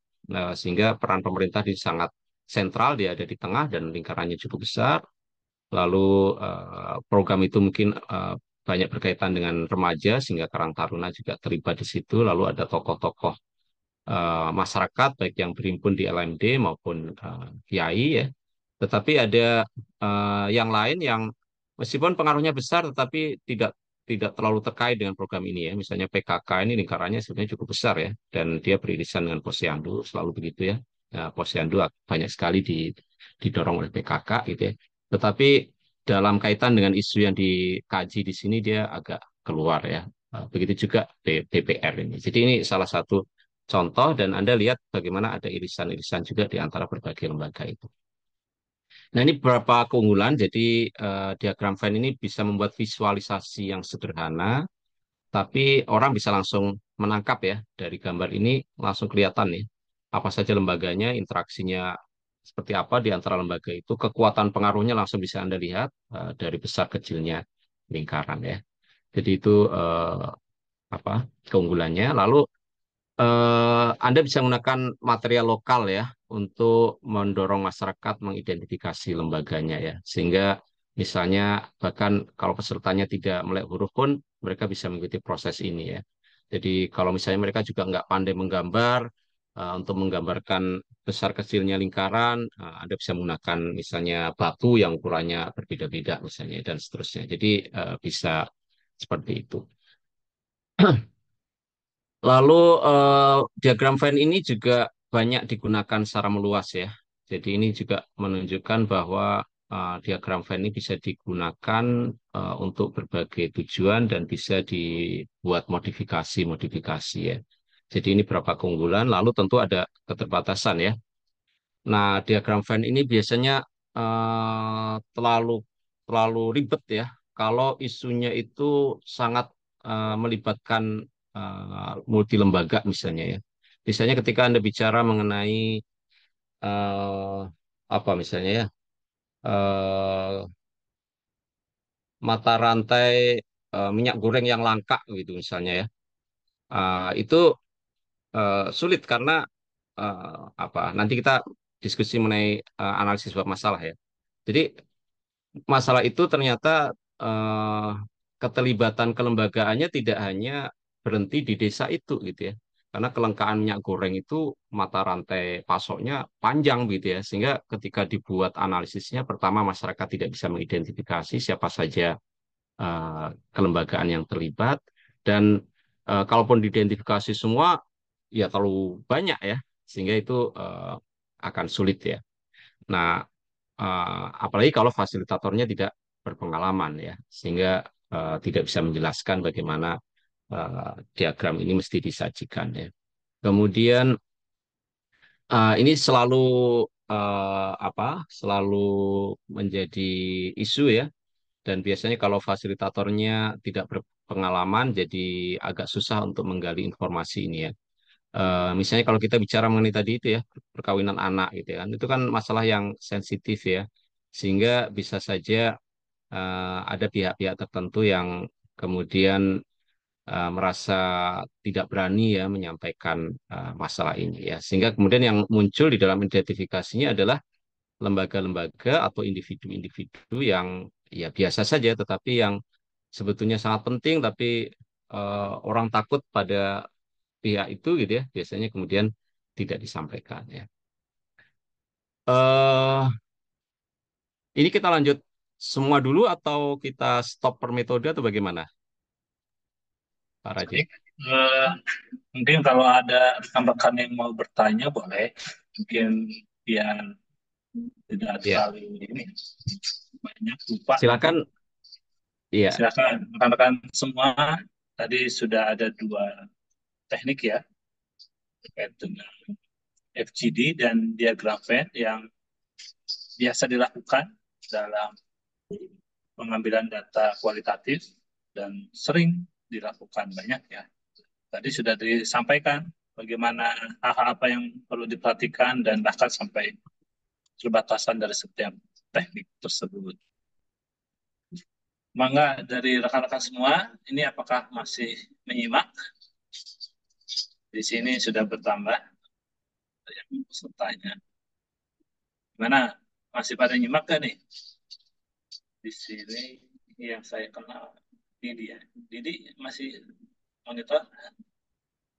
S2: Sehingga peran pemerintah di sangat sentral, dia ada di tengah dan lingkarannya cukup besar. Lalu program itu mungkin banyak berkaitan dengan remaja sehingga Karang Taruna juga terlibat di situ. Lalu ada tokoh-tokoh masyarakat baik yang berhimpun di LMD maupun kiai ya. Tetapi ada yang lain yang meskipun pengaruhnya besar tetapi tidak tidak terlalu terkait dengan program ini ya. Misalnya PKK ini lingkarannya sebenarnya cukup besar ya dan dia beririsan dengan Posyandu selalu begitu ya. Nah, Posyandu banyak sekali didorong oleh PKK gitu ya. Tetapi dalam kaitan dengan isu yang dikaji di sini dia agak keluar ya. Begitu juga DPR ini. Jadi ini salah satu contoh dan Anda lihat bagaimana ada irisan-irisan juga di antara berbagai lembaga itu. Nah, ini beberapa keunggulan. Jadi, diagram Venn ini bisa membuat visualisasi yang sederhana, tapi orang bisa langsung menangkap ya dari gambar ini langsung kelihatan nih apa saja lembaganya, interaksinya seperti apa di antara lembaga itu, kekuatan pengaruhnya langsung bisa Anda lihat dari besar kecilnya lingkaran ya. Jadi itu apa keunggulannya. Lalu Anda bisa menggunakan material lokal ya untuk mendorong masyarakat mengidentifikasi lembaganya ya. Sehingga misalnya bahkan kalau pesertanya tidak melek huruf pun mereka bisa mengikuti proses ini ya. Jadi kalau misalnya mereka juga nggak pandai menggambar, untuk menggambarkan besar kecilnya lingkaran, Anda bisa menggunakan misalnya batu yang ukurannya berbeda-beda misalnya dan seterusnya. Jadi bisa seperti itu. Lalu diagram Venn ini juga banyak digunakan secara meluas ya. Jadi ini juga menunjukkan bahwa diagram Venn ini bisa digunakan untuk berbagai tujuan dan bisa dibuat modifikasi-modifikasi ya. Jadi ini beberapa keunggulan, lalu tentu ada keterbatasan ya. Nah, diagram Venn ini biasanya terlalu terlalu ribet ya. Kalau isunya itu sangat melibatkan multi lembaga misalnya ya. Misalnya ketika Anda bicara mengenai eh, apa misalnya ya eh, mata rantai minyak goreng yang langka gitu misalnya ya. Itu sulit karena apa? Nanti kita diskusi mengenai analisis sebuah masalah ya. Jadi masalah itu ternyata eh, keterlibatan kelembagaannya tidak hanya berhenti di desa itu gitu ya. Karena kelangkaan minyak goreng itu mata rantai pasoknya panjang gitu ya. Sehingga ketika dibuat analisisnya pertama masyarakat tidak bisa mengidentifikasi siapa saja kelembagaan yang terlibat dan kalaupun diidentifikasi semua ya terlalu banyak ya. Sehingga itu akan sulit ya. Nah, apalagi kalau fasilitatornya tidak berpengalaman ya, sehingga tidak bisa menjelaskan bagaimana diagram ini mesti disajikan ya. Kemudian ini selalu apa? Selalu menjadi isu ya, dan biasanya kalau fasilitatornya tidak berpengalaman, jadi agak susah untuk menggali informasi ini ya. Misalnya kalau kita bicara mengenai tadi itu ya perkawinan anak gitu ya kan itu kan masalah yang sensitif ya sehingga bisa saja ada pihak-pihak tertentu yang kemudian merasa tidak berani ya menyampaikan masalah ini ya. Sehingga kemudian yang muncul di dalam identifikasinya adalah lembaga-lembaga atau individu-individu yang ya biasa saja tetapi yang sebetulnya sangat penting tapi orang takut pada pihak itu gitu ya. Biasanya kemudian tidak disampaikan ya. eh ini kita lanjut semua dulu atau kita stop per metode atau bagaimana, Pak Rajin?
S1: Baik. Eh, Mungkin kalau ada rekan-rekan yang mau bertanya boleh. Mungkin biar tidak
S2: Ya,
S1: terlalu ini banyak lupa nanti.
S2: silakan. Iya,
S1: Silakan rekan-rekan semua. Tadi sudah ada dua teknik ya terkait dengan FGD dan diagram Venn yang biasa dilakukan dalam pengambilan data kualitatif dan sering dilakukan banyak ya. Tadi sudah disampaikan bagaimana hal-hal apa yang perlu diperhatikan dan bahkan sampai keterbatasan dari setiap teknik tersebut. Mangga dari rekan-rekan semua, ini apakah masih menyimak? Di sini sudah bertambah yang pesertanya. Gimana? Masih pada nyimak gak nih? Di sini yang saya kenal Didi ya. Didi masih monitor?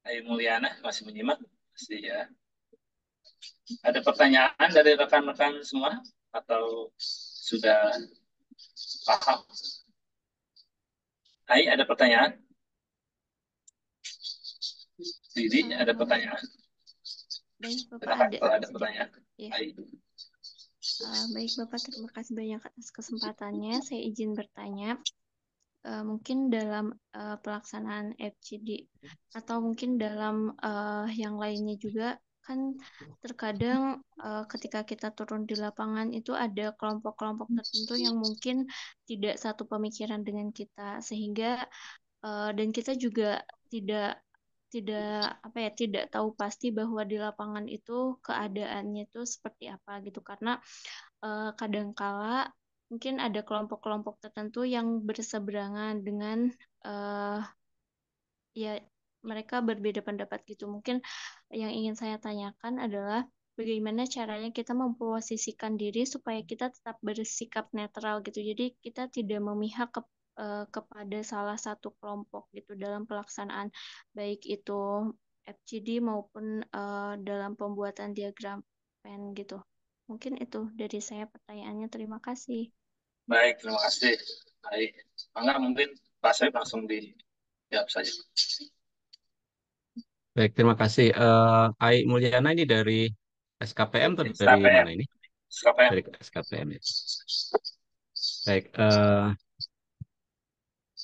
S1: Ayu Mulyana masih menyimak? Masih ya. Ada pertanyaan dari rekan-rekan semua? Atau sudah paham? Hai, ada pertanyaan? Didi, ada
S3: Eh,
S1: pertanyaan?
S3: baik Bapak
S1: Silakan
S3: ada
S1: kalau ada
S3: sedikit.
S1: pertanyaan.
S3: Ya,
S1: Hai.
S3: baik Bapak, terima kasih banyak atas kesempatannya. Saya izin bertanya, mungkin dalam pelaksanaan FGD atau mungkin dalam yang lainnya juga kan terkadang ketika kita turun di lapangan itu ada kelompok-kelompok tertentu yang mungkin tidak satu pemikiran dengan kita sehingga dan kita juga tidak tidak apa ya tidak tahu pasti bahwa di lapangan itu keadaannya itu seperti apa gitu karena kadangkala mungkin ada kelompok-kelompok tertentu yang berseberangan dengan eh, ya mereka berbeda pendapat gitu. Mungkin yang ingin saya tanyakan adalah bagaimana caranya kita memposisikan diri supaya kita tetap bersikap netral gitu. Jadi kita tidak memihak kepada salah satu kelompok gitu dalam pelaksanaan baik itu FGD maupun dalam pembuatan diagram pen gitu. Mungkin itu dari saya pertanyaannya. Terima kasih.
S1: Baik, terima kasih. Baik. Mangga mungkin Pak Soeb langsung dijawab saja.
S2: baik, terima kasih. Ai Mulyana ini dari SKPM atau dari
S1: SKPM.
S2: mana ini?
S1: SKPM.
S2: Dari SKPM ya. Baik,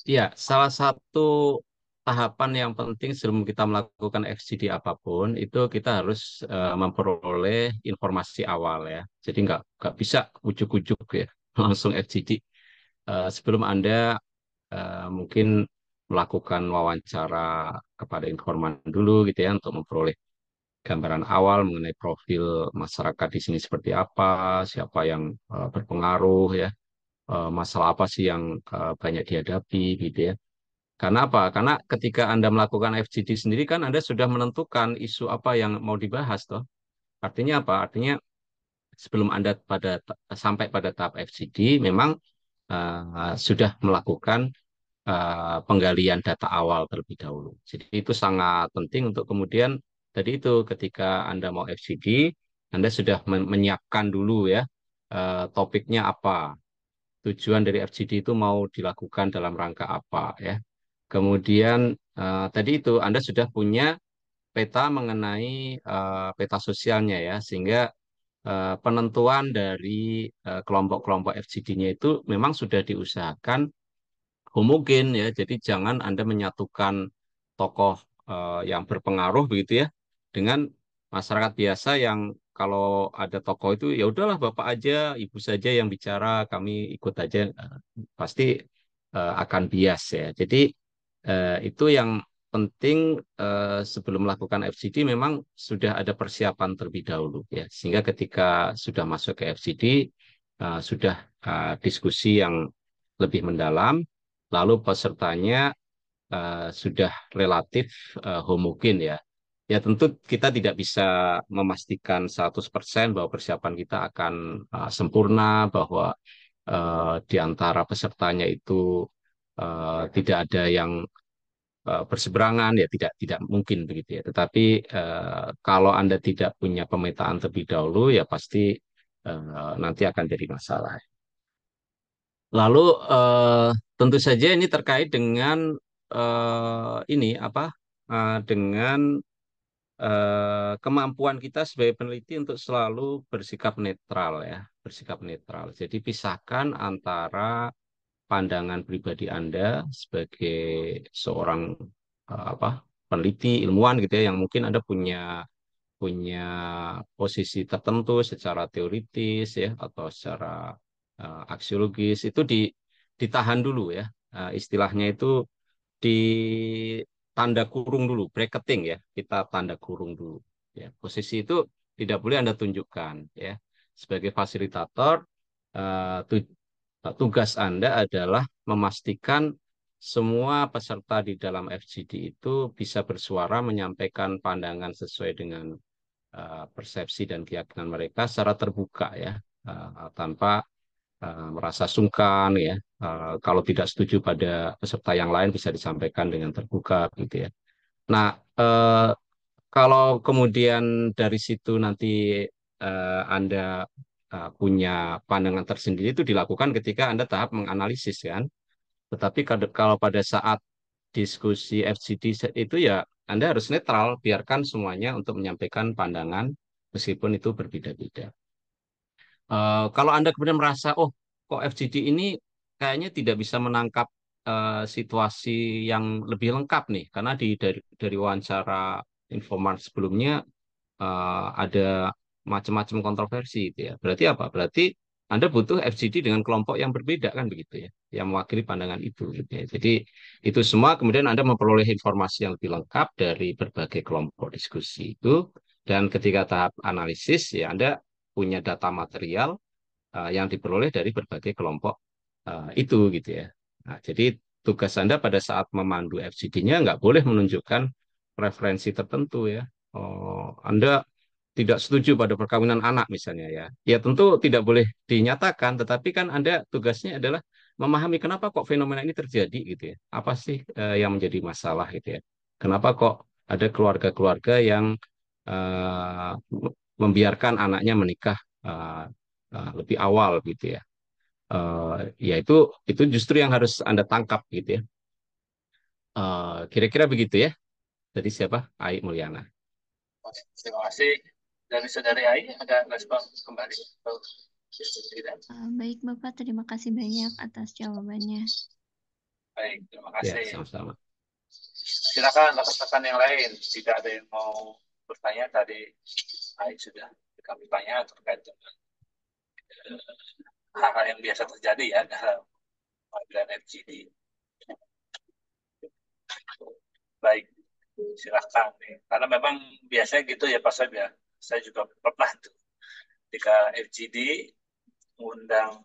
S2: ya salah satu tahapan yang penting sebelum kita melakukan FGD apapun itu kita harus memperoleh informasi awal ya. Jadi nggak bisa ujuk-ujuk ya langsung FGD. Sebelum Anda mungkin melakukan wawancara kepada informan dulu gitu ya untuk memperoleh gambaran awal mengenai profil masyarakat di sini seperti apa, siapa yang berpengaruh ya, masalah apa sih yang banyak dihadapi gitu ya. Karena apa? Karena ketika Anda melakukan FGD sendiri kan Anda sudah menentukan isu apa yang mau dibahas toh. Artinya apa? Artinya sebelum Anda sampai pada tahap FGD memang sudah melakukan penggalian data awal terlebih dahulu. Jadi itu sangat penting untuk kemudian tadi itu ketika Anda mau FGD, Anda sudah menyiapkan dulu ya topiknya apa, tujuan dari FGD itu mau dilakukan dalam rangka apa ya. Kemudian tadi itu Anda sudah punya peta mengenai peta sosialnya ya, sehingga penentuan dari kelompok-kelompok FGD-nya itu memang sudah diusahakan homogen ya. Jadi jangan Anda menyatukan tokoh yang berpengaruh begitu ya dengan masyarakat biasa yang kalau ada tokoh itu ya udahlah Bapak aja, Ibu saja yang bicara, kami ikut aja. Pasti akan bias ya. Jadi itu yang penting sebelum melakukan FGD memang sudah ada persiapan terlebih dahulu ya. Sehingga ketika sudah masuk ke FGD sudah diskusi yang lebih mendalam, lalu pesertanya sudah relatif homogen ya. Ya tentu kita tidak bisa memastikan 100% bahwa persiapan kita akan sempurna, bahwa di antara pesertanya itu tidak ada yang berseberangan, ya tidak mungkin begitu ya. Tetapi kalau Anda tidak punya pemetaan terlebih dahulu, ya pasti nanti akan jadi masalah. Lalu tentu saja ini terkait dengan ini apa dengan kemampuan kita sebagai peneliti untuk selalu bersikap netral ya, bersikap netral. Jadi pisahkan antara pandangan pribadi Anda sebagai seorang apa peneliti ilmuwan gitu ya, yang mungkin Anda punya punya posisi tertentu secara teoritis ya atau secara aksiologis itu ditahan dulu ya. Istilahnya itu di tanda kurung dulu, bracketing ya, kita tanda kurung dulu. Ya, posisi itu tidak boleh Anda tunjukkan ya. Sebagai fasilitator, tugas Anda adalah memastikan semua peserta di dalam FGD itu bisa bersuara, menyampaikan pandangan sesuai dengan persepsi dan keyakinan mereka secara terbuka ya, tanpa merasa sungkan ya. Kalau tidak setuju pada peserta yang lain bisa disampaikan dengan terbuka gitu ya. Nah, kalau kemudian dari situ nanti Anda punya pandangan tersendiri, itu dilakukan ketika Anda tahap menganalisis kan. Tetapi kalau pada saat diskusi FGD itu ya Anda harus netral, biarkan semuanya untuk menyampaikan pandangan meskipun itu berbeda-beda. Kalau Anda kemudian merasa, oh kok FGD ini kayaknya tidak bisa menangkap situasi yang lebih lengkap nih, karena dari wawancara informan sebelumnya ada macam-macam kontroversi gitu ya. Berarti apa? Berarti Anda butuh FGD dengan kelompok yang berbeda kan begitu ya, yang mewakili pandangan itu gitu ya. Jadi itu semua kemudian Anda memperoleh informasi yang lebih lengkap dari berbagai kelompok diskusi itu, dan ketika tahap analisis ya Anda punya data material yang diperoleh dari berbagai kelompok itu gitu ya. Nah, jadi tugas Anda pada saat memandu FGD-nya nggak boleh menunjukkan preferensi tertentu ya. Oh, Anda tidak setuju pada perkawinan anak misalnya ya. Ya tentu tidak boleh dinyatakan, tetapi kan Anda tugasnya adalah memahami kenapa kok fenomena ini terjadi gitu ya. Apa sih yang menjadi masalah gitu ya. Kenapa kok ada keluarga-keluarga yang uh, membiarkan anaknya menikah lebih awal gitu ya. Ya itu justru yang harus Anda tangkap gitu ya. Kira-kira begitu ya. Jadi siapa? Ai Mulyana.
S1: Terima kasih. Dari saudari Ai, ada respon kembali? Tidak.
S3: Baik Bapak, terima kasih banyak atas jawabannya.
S1: Baik, terima
S2: Ya,
S1: kasih.
S2: sama-sama.
S1: Silakan rekan-rekan yang lain. Jika ada yang mau bertanya, tadi Ai sudah kami tanya terkait dengan hal-hal yang biasa terjadi ya dalam pengadilan FGD. Baik, silahkan. Karena memang biasanya gitu ya Pak Soeb ya. Saya juga pernah tuh ketika FGD mengundang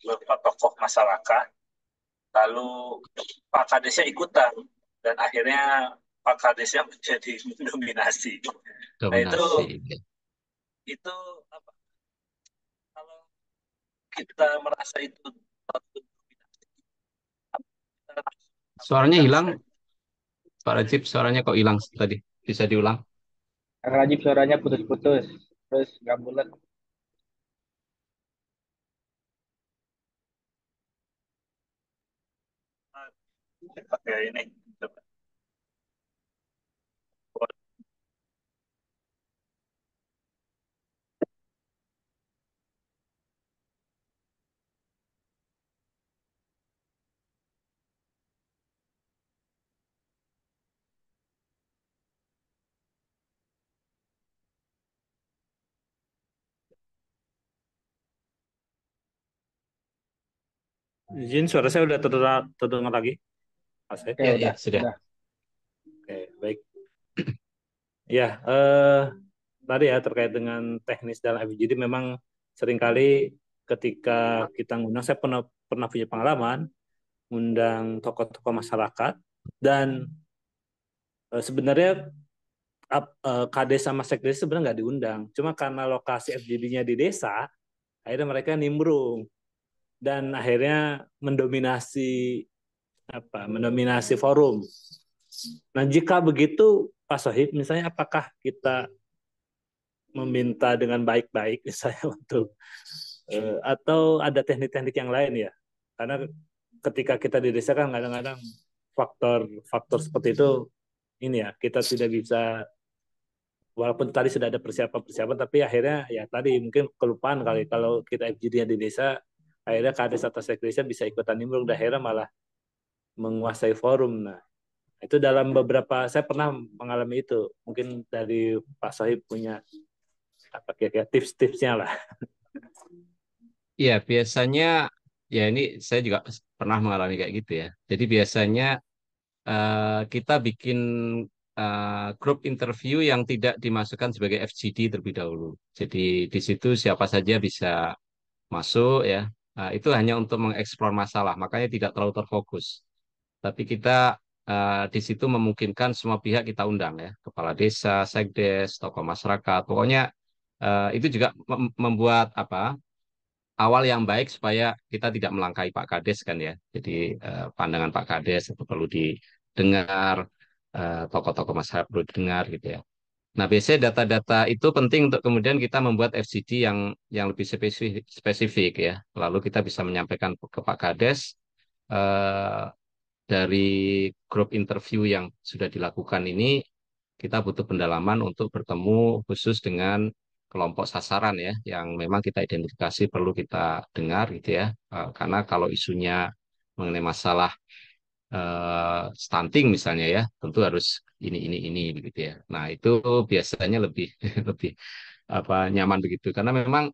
S1: beberapa tokoh masyarakat, lalu Pak Kadesnya ikutan, dan akhirnya Pak Kadesnya menjadi dominasi. Nah
S2: Dominasi.
S1: itu apa? Kalau kita merasa itu
S2: Suaranya hilang, Pak Rajib. Suaranya kok hilang tadi? Bisa diulang?
S4: Kang Rajib suaranya putus-putus, terus nggak bulat.
S1: pakai ini.
S5: Izin, suara saya udah terdengar lagi, Mas.
S4: Oke,
S2: Ya,
S4: udah,
S2: ya, sudah.
S4: udah.
S5: Oke, baik. Ya, tadi ya terkait dengan teknis dalam FGD memang seringkali ketika kita ngundang, saya pernah punya pengalaman undang tokoh-tokoh masyarakat, dan sebenarnya KD sama Sekdes sebenarnya nggak diundang. Cuma karena lokasi FGD-nya di desa, akhirnya mereka nimbrung dan akhirnya mendominasi forum. Nah, jika begitu Pak Sohib, misalnya apakah kita meminta dengan baik-baik misalnya untuk atau ada teknik-teknik yang lain ya? Karena ketika kita di desa kan kadang-kadang faktor seperti itu ini ya, kita tidak bisa, walaupun tadi sudah ada persiapan-persiapan, tapi akhirnya ya tadi mungkin kelupaan kali kalau kita FGD-nya di desa, akhirnya Kades atau Sekdesnya bisa ikutan nimbrung, daerah malah menguasai forum. Nah, itu dalam beberapa, saya pernah mengalami itu. Mungkin dari Pak Sohib punya apa kira-kira tips-tipsnya lah.
S2: Iya, biasanya ya ini saya juga pernah mengalami kayak gitu ya. Jadi biasanya kita bikin grup interview yang tidak dimasukkan sebagai FGD terlebih dahulu. Jadi di situ siapa saja bisa masuk ya. Itu hanya untuk mengeksplor masalah, makanya tidak terlalu terfokus. Tapi kita di situ memungkinkan semua pihak kita undang ya, kepala desa, sekdes, tokoh masyarakat. Pokoknya itu juga membuat awal yang baik supaya kita tidak melangkahi Pak Kades kan ya. Jadi pandangan Pak Kades itu perlu didengar, tokoh-tokoh masyarakat perlu didengar gitu ya. Nah, biasanya data-data itu penting untuk kemudian kita membuat FGD yang lebih spesifik ya. Lalu kita bisa menyampaikan ke Pak Kades eh, dari grup interview yang sudah dilakukan ini, kita butuh pendalaman untuk bertemu khusus dengan kelompok sasaran ya, yang memang kita identifikasi perlu kita dengar gitu ya. Karena kalau isunya mengenai masalah stunting misalnya ya, tentu harus ini begitu ya. Nah, itu biasanya lebih lebih nyaman begitu karena memang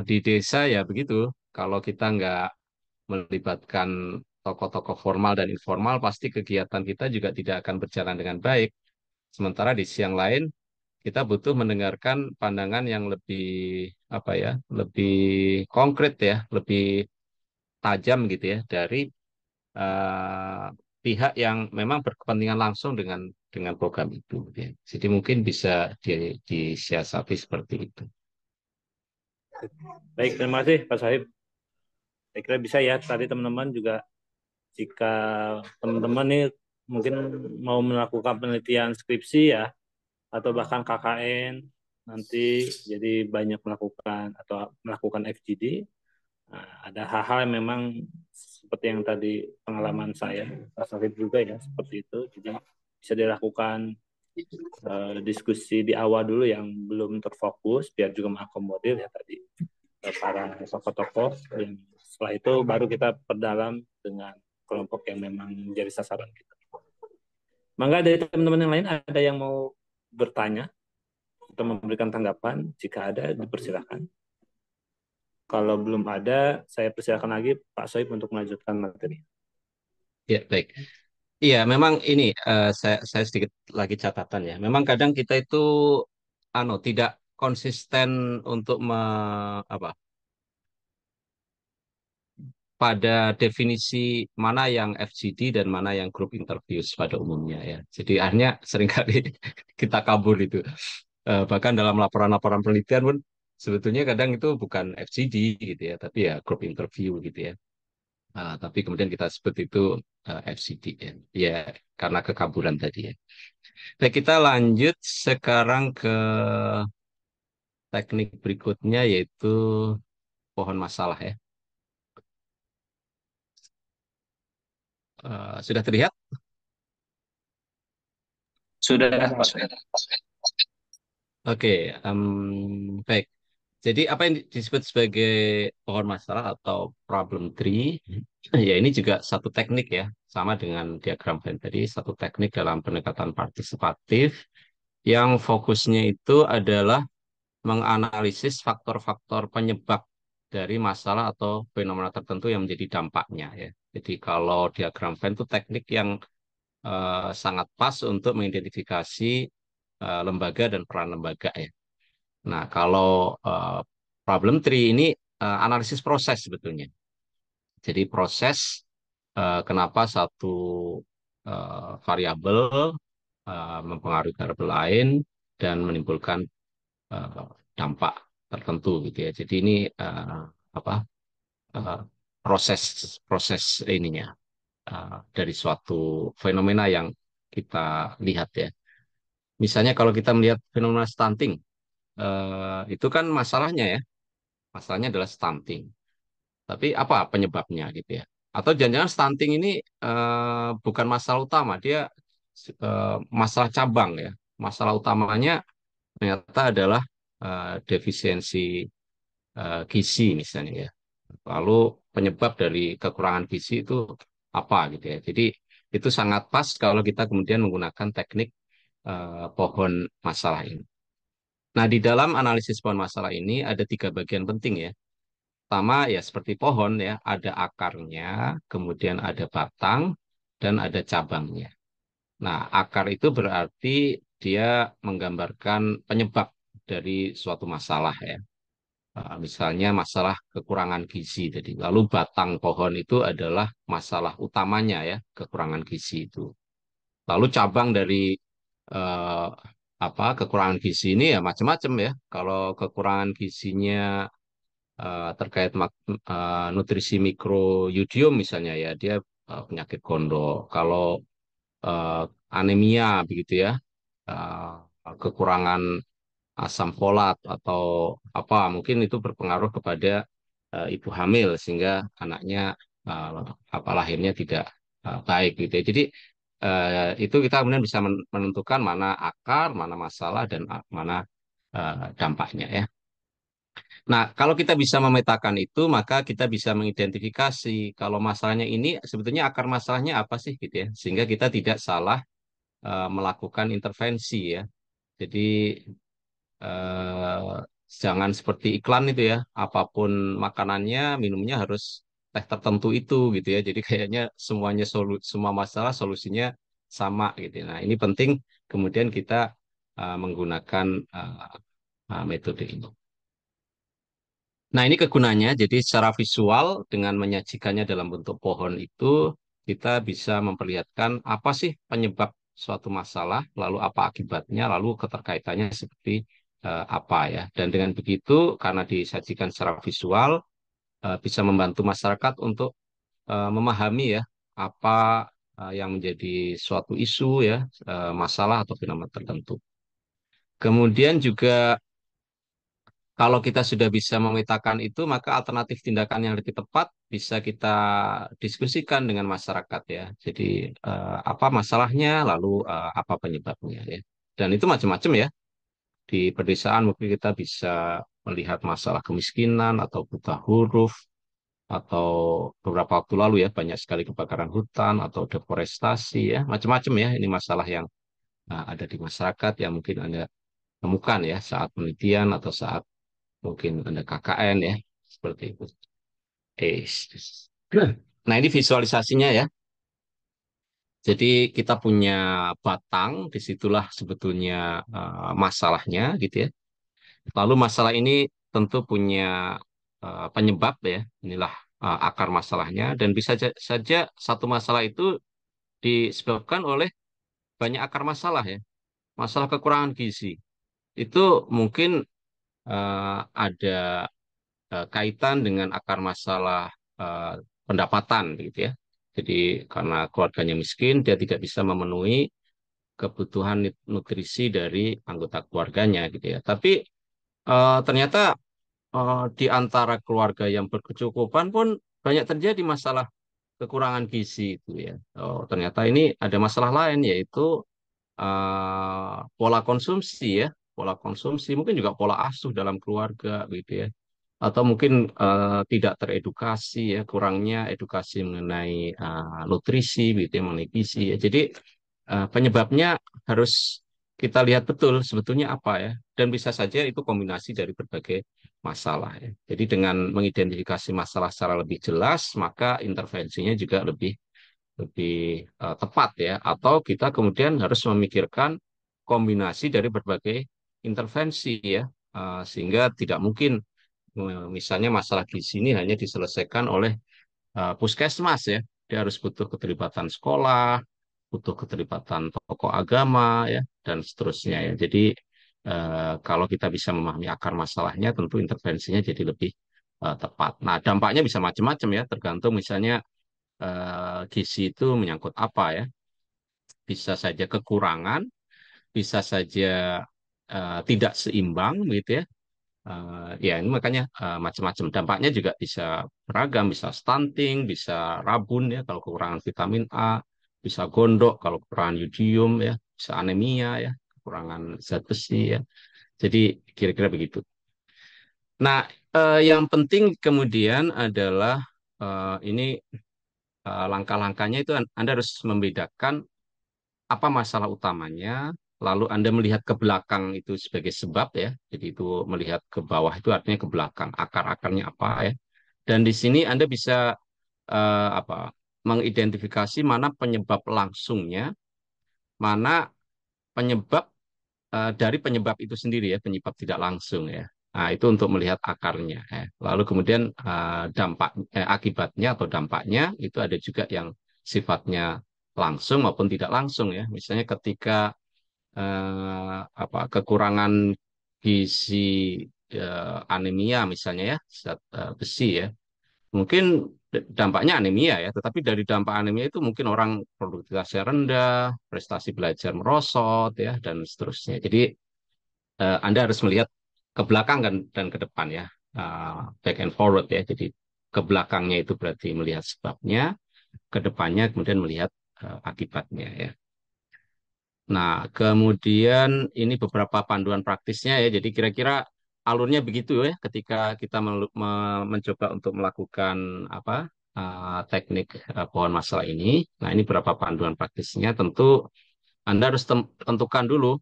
S2: di desa ya begitu. Kalau kita nggak melibatkan tokoh-tokoh formal dan informal, pasti kegiatan kita juga tidak akan berjalan dengan baik. Sementara di sisi yang lain, kita butuh mendengarkan pandangan yang lebih lebih konkret ya, lebih tajam gitu ya dari eh, pihak yang memang berkepentingan langsung dengan program itu. Gitu ya. Jadi mungkin bisa disiasati seperti itu.
S5: Baik, terima kasih Pak Sohib. Saya kira bisa ya, tadi teman-teman juga, jika teman-teman nih mungkin mau melakukan penelitian skripsi ya, atau bahkan KKN, nanti jadi banyak melakukan FGD. Nah, ada hal-hal yang memang seperti yang tadi pengalaman saya, Pak Sohib juga ya, seperti itu. Jadi bisa dilakukan diskusi di awal dulu yang belum terfokus, biar juga mengakomodir ya tadi para tokoh-tokoh. Setelah itu baru kita perdalam dengan kelompok yang memang menjadi sasaran kita. Mangga dari teman-teman yang lain ada yang mau bertanya atau memberikan tanggapan? Jika ada, dipersilakan. Kalau belum ada, saya persilakan lagi Pak Soib untuk melanjutkan materi.
S2: Ya, baik. Iya, memang ini saya sedikit lagi catatan ya. Memang kadang kita itu tidak konsisten untuk apa pada definisi mana yang FGD dan mana yang grup interviews pada umumnya ya. Jadi akhirnya seringkali kita kabur itu. Bahkan dalam laporan-laporan penelitian pun sebetulnya kadang itu bukan FGD gitu ya, tapi ya grup interview gitu ya. Tapi kemudian kita sebut itu FGD ya. Ya karena kekaburan tadi ya. Baik, kita lanjut sekarang ke teknik berikutnya yaitu pohon masalah ya. Sudah terlihat?
S1: Sudah,
S4: Sudah,
S1: Pak
S4: Mas.
S1: Sohib.
S2: Oke, baik. Jadi apa yang disebut sebagai pohon masalah atau problem tree, ya ini juga satu teknik ya, sama dengan diagram Venn tadi, satu teknik dalam pendekatan partisipatif yang fokusnya itu adalah menganalisis faktor-faktor penyebab dari masalah atau fenomena tertentu yang menjadi dampaknya ya. Jadi kalau diagram Venn itu teknik yang sangat pas untuk mengidentifikasi lembaga dan peran lembaga ya. Nah, kalau problem tree ini analisis proses sebetulnya. Jadi proses kenapa satu variabel mempengaruhi variabel lain dan menimbulkan eh, dampak tertentu gitu ya. Jadi ini apa eh, proses proses ininya dari suatu fenomena yang kita lihat ya. Misalnya kalau kita melihat fenomena stunting, itu kan masalahnya ya, masalahnya adalah stunting. Tapi apa penyebabnya gitu ya? Atau jangan-jangan stunting ini bukan masalah utama, dia masalah cabang ya. Masalah utamanya ternyata adalah defisiensi gizi misalnya ya. Lalu penyebab dari kekurangan gizi itu apa gitu ya. Jadi itu sangat pas kalau kita kemudian menggunakan teknik pohon masalah ini. Nah, di dalam analisis pohon masalah ini ada tiga bagian penting ya. Pertama ya seperti pohon ya, ada akarnya, kemudian ada batang, dan ada cabangnya. Nah, akar itu berarti dia menggambarkan penyebab dari suatu masalah ya. Misalnya masalah kekurangan gizi. Jadi, lalu batang pohon itu adalah masalah utamanya ya, kekurangan gizi itu. Lalu cabang dari eh, kekurangan gizi ini ya macam-macam ya. Kalau kekurangan gizinya terkait nutrisi mikroyodium misalnya ya, dia penyakit gondok. Kalau eh, anemia begitu ya, kekurangan asam folat atau apa mungkin itu berpengaruh kepada ibu hamil sehingga anaknya uh, lahirnya tidak baik gitu ya. Jadi itu kita kemudian bisa menentukan mana akar, mana masalah dan mana dampaknya ya. Nah, kalau kita bisa memetakan itu, maka kita bisa mengidentifikasi kalau masalahnya ini sebetulnya akar masalahnya apa sih gitu ya. Sehingga kita tidak salah melakukan intervensi ya. Jadi eh, jangan seperti iklan itu ya, apapun makanannya, minumnya harus teh tertentu itu gitu ya. Jadi kayaknya semua masalah solusinya sama gitu. Nah, ini penting kemudian kita menggunakan metode ini. Nah, ini kegunaannya. Jadi secara visual dengan menyajikannya dalam bentuk pohon itu kita bisa memperlihatkan apa sih penyebab suatu masalah, lalu apa akibatnya, lalu keterkaitannya seperti apa ya. Dan dengan begitu karena disajikan secara visual bisa membantu masyarakat untuk memahami ya apa yang menjadi suatu isu ya, masalah atau fenomena tertentu. Kemudian juga kalau kita sudah bisa memetakan itu, maka alternatif tindakan yang lebih tepat bisa kita diskusikan dengan masyarakat ya. Jadi apa masalahnya, lalu apa penyebabnya ya. Dan itu macam-macam ya. Di pedesaan mungkin kita bisa melihat masalah kemiskinan atau buta huruf atau beberapa waktu lalu ya banyak sekali kebakaran hutan atau deforestasi ya. Macam-macam ya. Ini masalah yang ada di masyarakat yang mungkin Anda temukan ya saat penelitian atau saat mungkin ada KKN ya, seperti itu. Eh, Nah, ini visualisasinya ya. Jadi kita punya batang, disitulah sebetulnya masalahnya gitu ya. Lalu masalah ini tentu punya penyebab ya. Inilah akar masalahnya dan bisa saja satu masalah itu disebabkan oleh banyak akar masalah ya. Masalah kekurangan gizi itu mungkin ada kaitan dengan akar masalah eh, pendapatan gitu ya. Jadi karena keluarganya miskin, dia tidak bisa memenuhi kebutuhan nutrisi dari anggota keluarganya gitu ya. Tapi ternyata di antara keluarga yang berkecukupan pun banyak terjadi masalah kekurangan gizi itu ya. Oh, ternyata ini ada masalah lain yaitu pola konsumsi ya, pola konsumsi mungkin juga pola asuh dalam keluarga gitu ya atau mungkin tidak teredukasi ya kurangnya edukasi mengenai nutrisi gitu ya, mengenai gizi ya. Jadi penyebabnya harus kita lihat betul sebetulnya apa ya dan bisa saja itu kombinasi dari berbagai masalah ya. Jadi dengan mengidentifikasi masalah secara lebih jelas maka intervensinya juga lebih lebih tepat ya atau kita kemudian harus memikirkan kombinasi dari berbagai intervensi ya sehingga tidak mungkin misalnya masalah gizi ini hanya diselesaikan oleh puskesmas ya. dia harus butuh keterlibatan sekolah, butuh keterlibatan tokoh agama, ya, dan seterusnya, ya. Jadi kalau kita bisa memahami akar masalahnya, tentu intervensinya jadi lebih tepat. Nah, dampaknya bisa macam-macam ya, tergantung misalnya gizi itu menyangkut apa ya. Bisa saja kekurangan, bisa saja tidak seimbang, gitu ya. Ya, ini makanya macam-macam. Dampaknya juga bisa beragam, bisa stunting, bisa rabun ya kalau kekurangan vitamin A, bisa gondok kalau kekurangan yodium ya, bisa anemia ya, kekurangan zat besi ya. Jadi kira-kira begitu. Nah, yang penting kemudian adalah ini langkah-langkahnya itu Anda harus membedakan apa masalah utamanya, lalu Anda melihat ke belakang itu sebagai sebab ya. Jadi itu melihat ke bawah itu artinya ke belakang, akar-akarnya apa ya. Dan di sini Anda bisa apa mengidentifikasi mana penyebab langsungnya, mana penyebab dari penyebab itu sendiri ya, penyebab tidak langsung ya. Nah, itu untuk melihat akarnya ya. Lalu kemudian akibatnya atau dampaknya itu ada juga yang sifatnya langsung maupun tidak langsung ya. Misalnya ketika kekurangan gizi anemia misalnya ya, zat besi ya. Mungkin dampaknya anemia ya, tetapi dari dampak anemia itu mungkin orang produktivitasnya rendah, prestasi belajar merosot ya, dan seterusnya. Jadi Anda harus melihat ke belakang dan ke depan ya, back and forward ya. Jadi ke belakangnya itu berarti melihat sebabnya, ke depannya kemudian melihat akibatnya ya. Nah, kemudian ini beberapa panduan praktisnya ya. Jadi kira-kira alurnya begitu ya ketika kita mencoba untuk melakukan apa teknik pohon masalah ini. Nah, ini beberapa panduan praktisnya. Tentu Anda harus tentukan dulu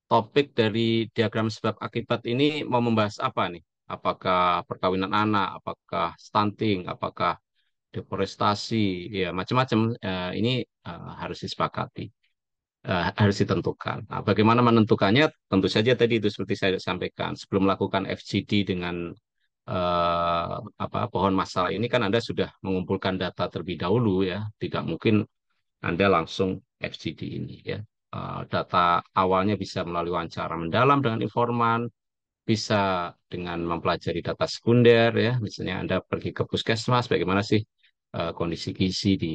S2: topik dari diagram sebab akibat ini mau membahas apa nih? Apakah perkawinan anak, apakah stunting, apakah deforestasi, ya macam-macam. Ini harus disepakati, harus ditentukan. Nah, bagaimana menentukannya? Tentu saja tadi itu seperti saya sampaikan, sebelum melakukan FGD dengan pohon masalah ini kan Anda sudah mengumpulkan data terlebih dahulu ya. Tidak mungkin Anda langsung FGD ini ya. Data awalnya bisa melalui wawancara mendalam dengan informan, bisa dengan mempelajari data sekunder ya. Misalnya Anda pergi ke puskesmas, bagaimana sih kondisi gizi di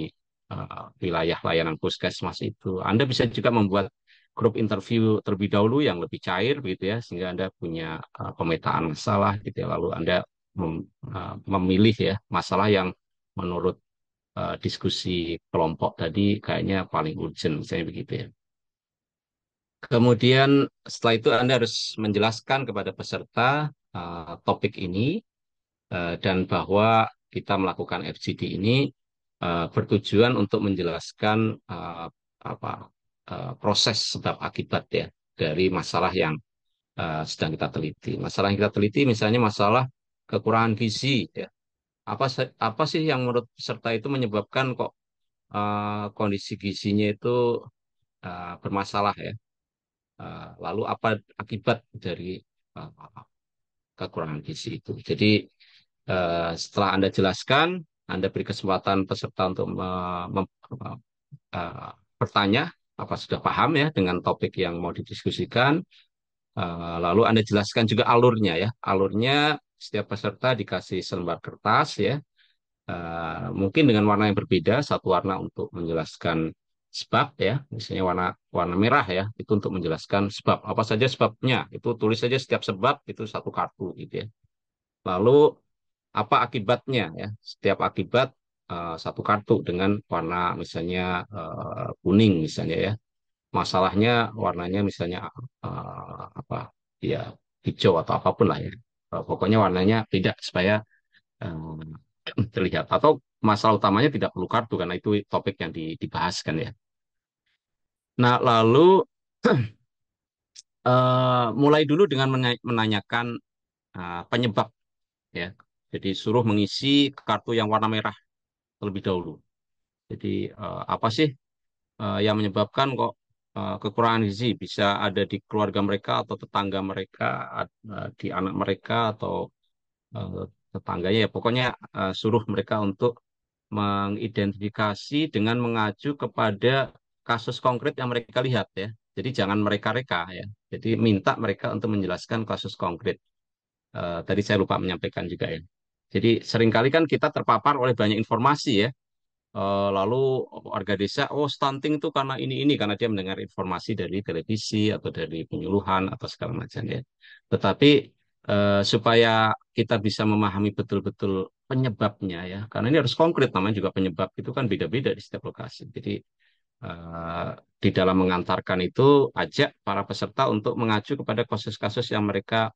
S2: wilayah layanan puskesmas itu. Anda bisa juga membuat grup interview terlebih dahulu yang lebih cair begitu ya, sehingga Anda punya pemetaan masalah gitu ya. Lalu Anda memilih ya masalah yang menurut diskusi kelompok tadi kayaknya paling urgent, misalnya begitu ya. Kemudian setelah itu Anda harus menjelaskan kepada peserta topik ini dan bahwa kita melakukan FGD ini bertujuan untuk menjelaskan proses sebab akibat ya dari masalah yang sedang kita teliti. Masalah yang kita teliti misalnya masalah kekurangan gizi ya. Apa sih yang menurut peserta itu menyebabkan kok kondisi gizinya itu bermasalah ya. Lalu apa akibat dari kekurangan gizi itu. Jadi setelah Anda jelaskan, Anda beri kesempatan peserta untuk bertanya apa sudah paham ya dengan topik yang mau didiskusikan. Lalu Anda jelaskan juga alurnya ya. Alurnya setiap peserta dikasih selembar kertas ya. Mungkin dengan warna yang berbeda, satu warna untuk menjelaskan sebab ya, misalnya warna warna merah ya, itu untuk menjelaskan sebab apa saja sebabnya. Itu tulis saja setiap sebab itu satu kartu gitu ya. Lalu apa akibatnya ya? Setiap akibat satu kartu dengan warna misalnya kuning misalnya ya. Masalahnya warnanya misalnya apa ya hijau atau apapun lah ya. Pokoknya warnanya beda supaya terlihat atau masalah utamanya tidak perlu kartu karena itu topik yang dibahaskan ya. Nah, lalu mulai dulu dengan menanyakan penyebab ya. Jadi suruh mengisi kartu yang warna merah terlebih dahulu. Jadi apa sih yang menyebabkan kok kekurangan gizi bisa ada di keluarga mereka atau tetangga mereka, di anak mereka atau tetangganya ya. Pokoknya suruh mereka untuk mengidentifikasi dengan mengacu kepada kasus konkret yang mereka lihat ya. Jadi jangan mereka-reka ya. Jadi minta mereka untuk menjelaskan kasus konkret. Tadi saya lupa menyampaikan juga ya. Jadi seringkali kan kita terpapar oleh banyak informasi ya. Lalu warga desa, oh stunting itu karena ini karena dia mendengar informasi dari televisi atau dari penyuluhan atau segala macam ya. Tetapi supaya kita bisa memahami betul-betul penyebabnya ya, karena ini harus konkret, namanya juga penyebab itu kan beda-beda di setiap lokasi. Jadi eh, di dalam mengantarkan itu ajak para peserta untuk mengacu kepada kasus-kasus yang mereka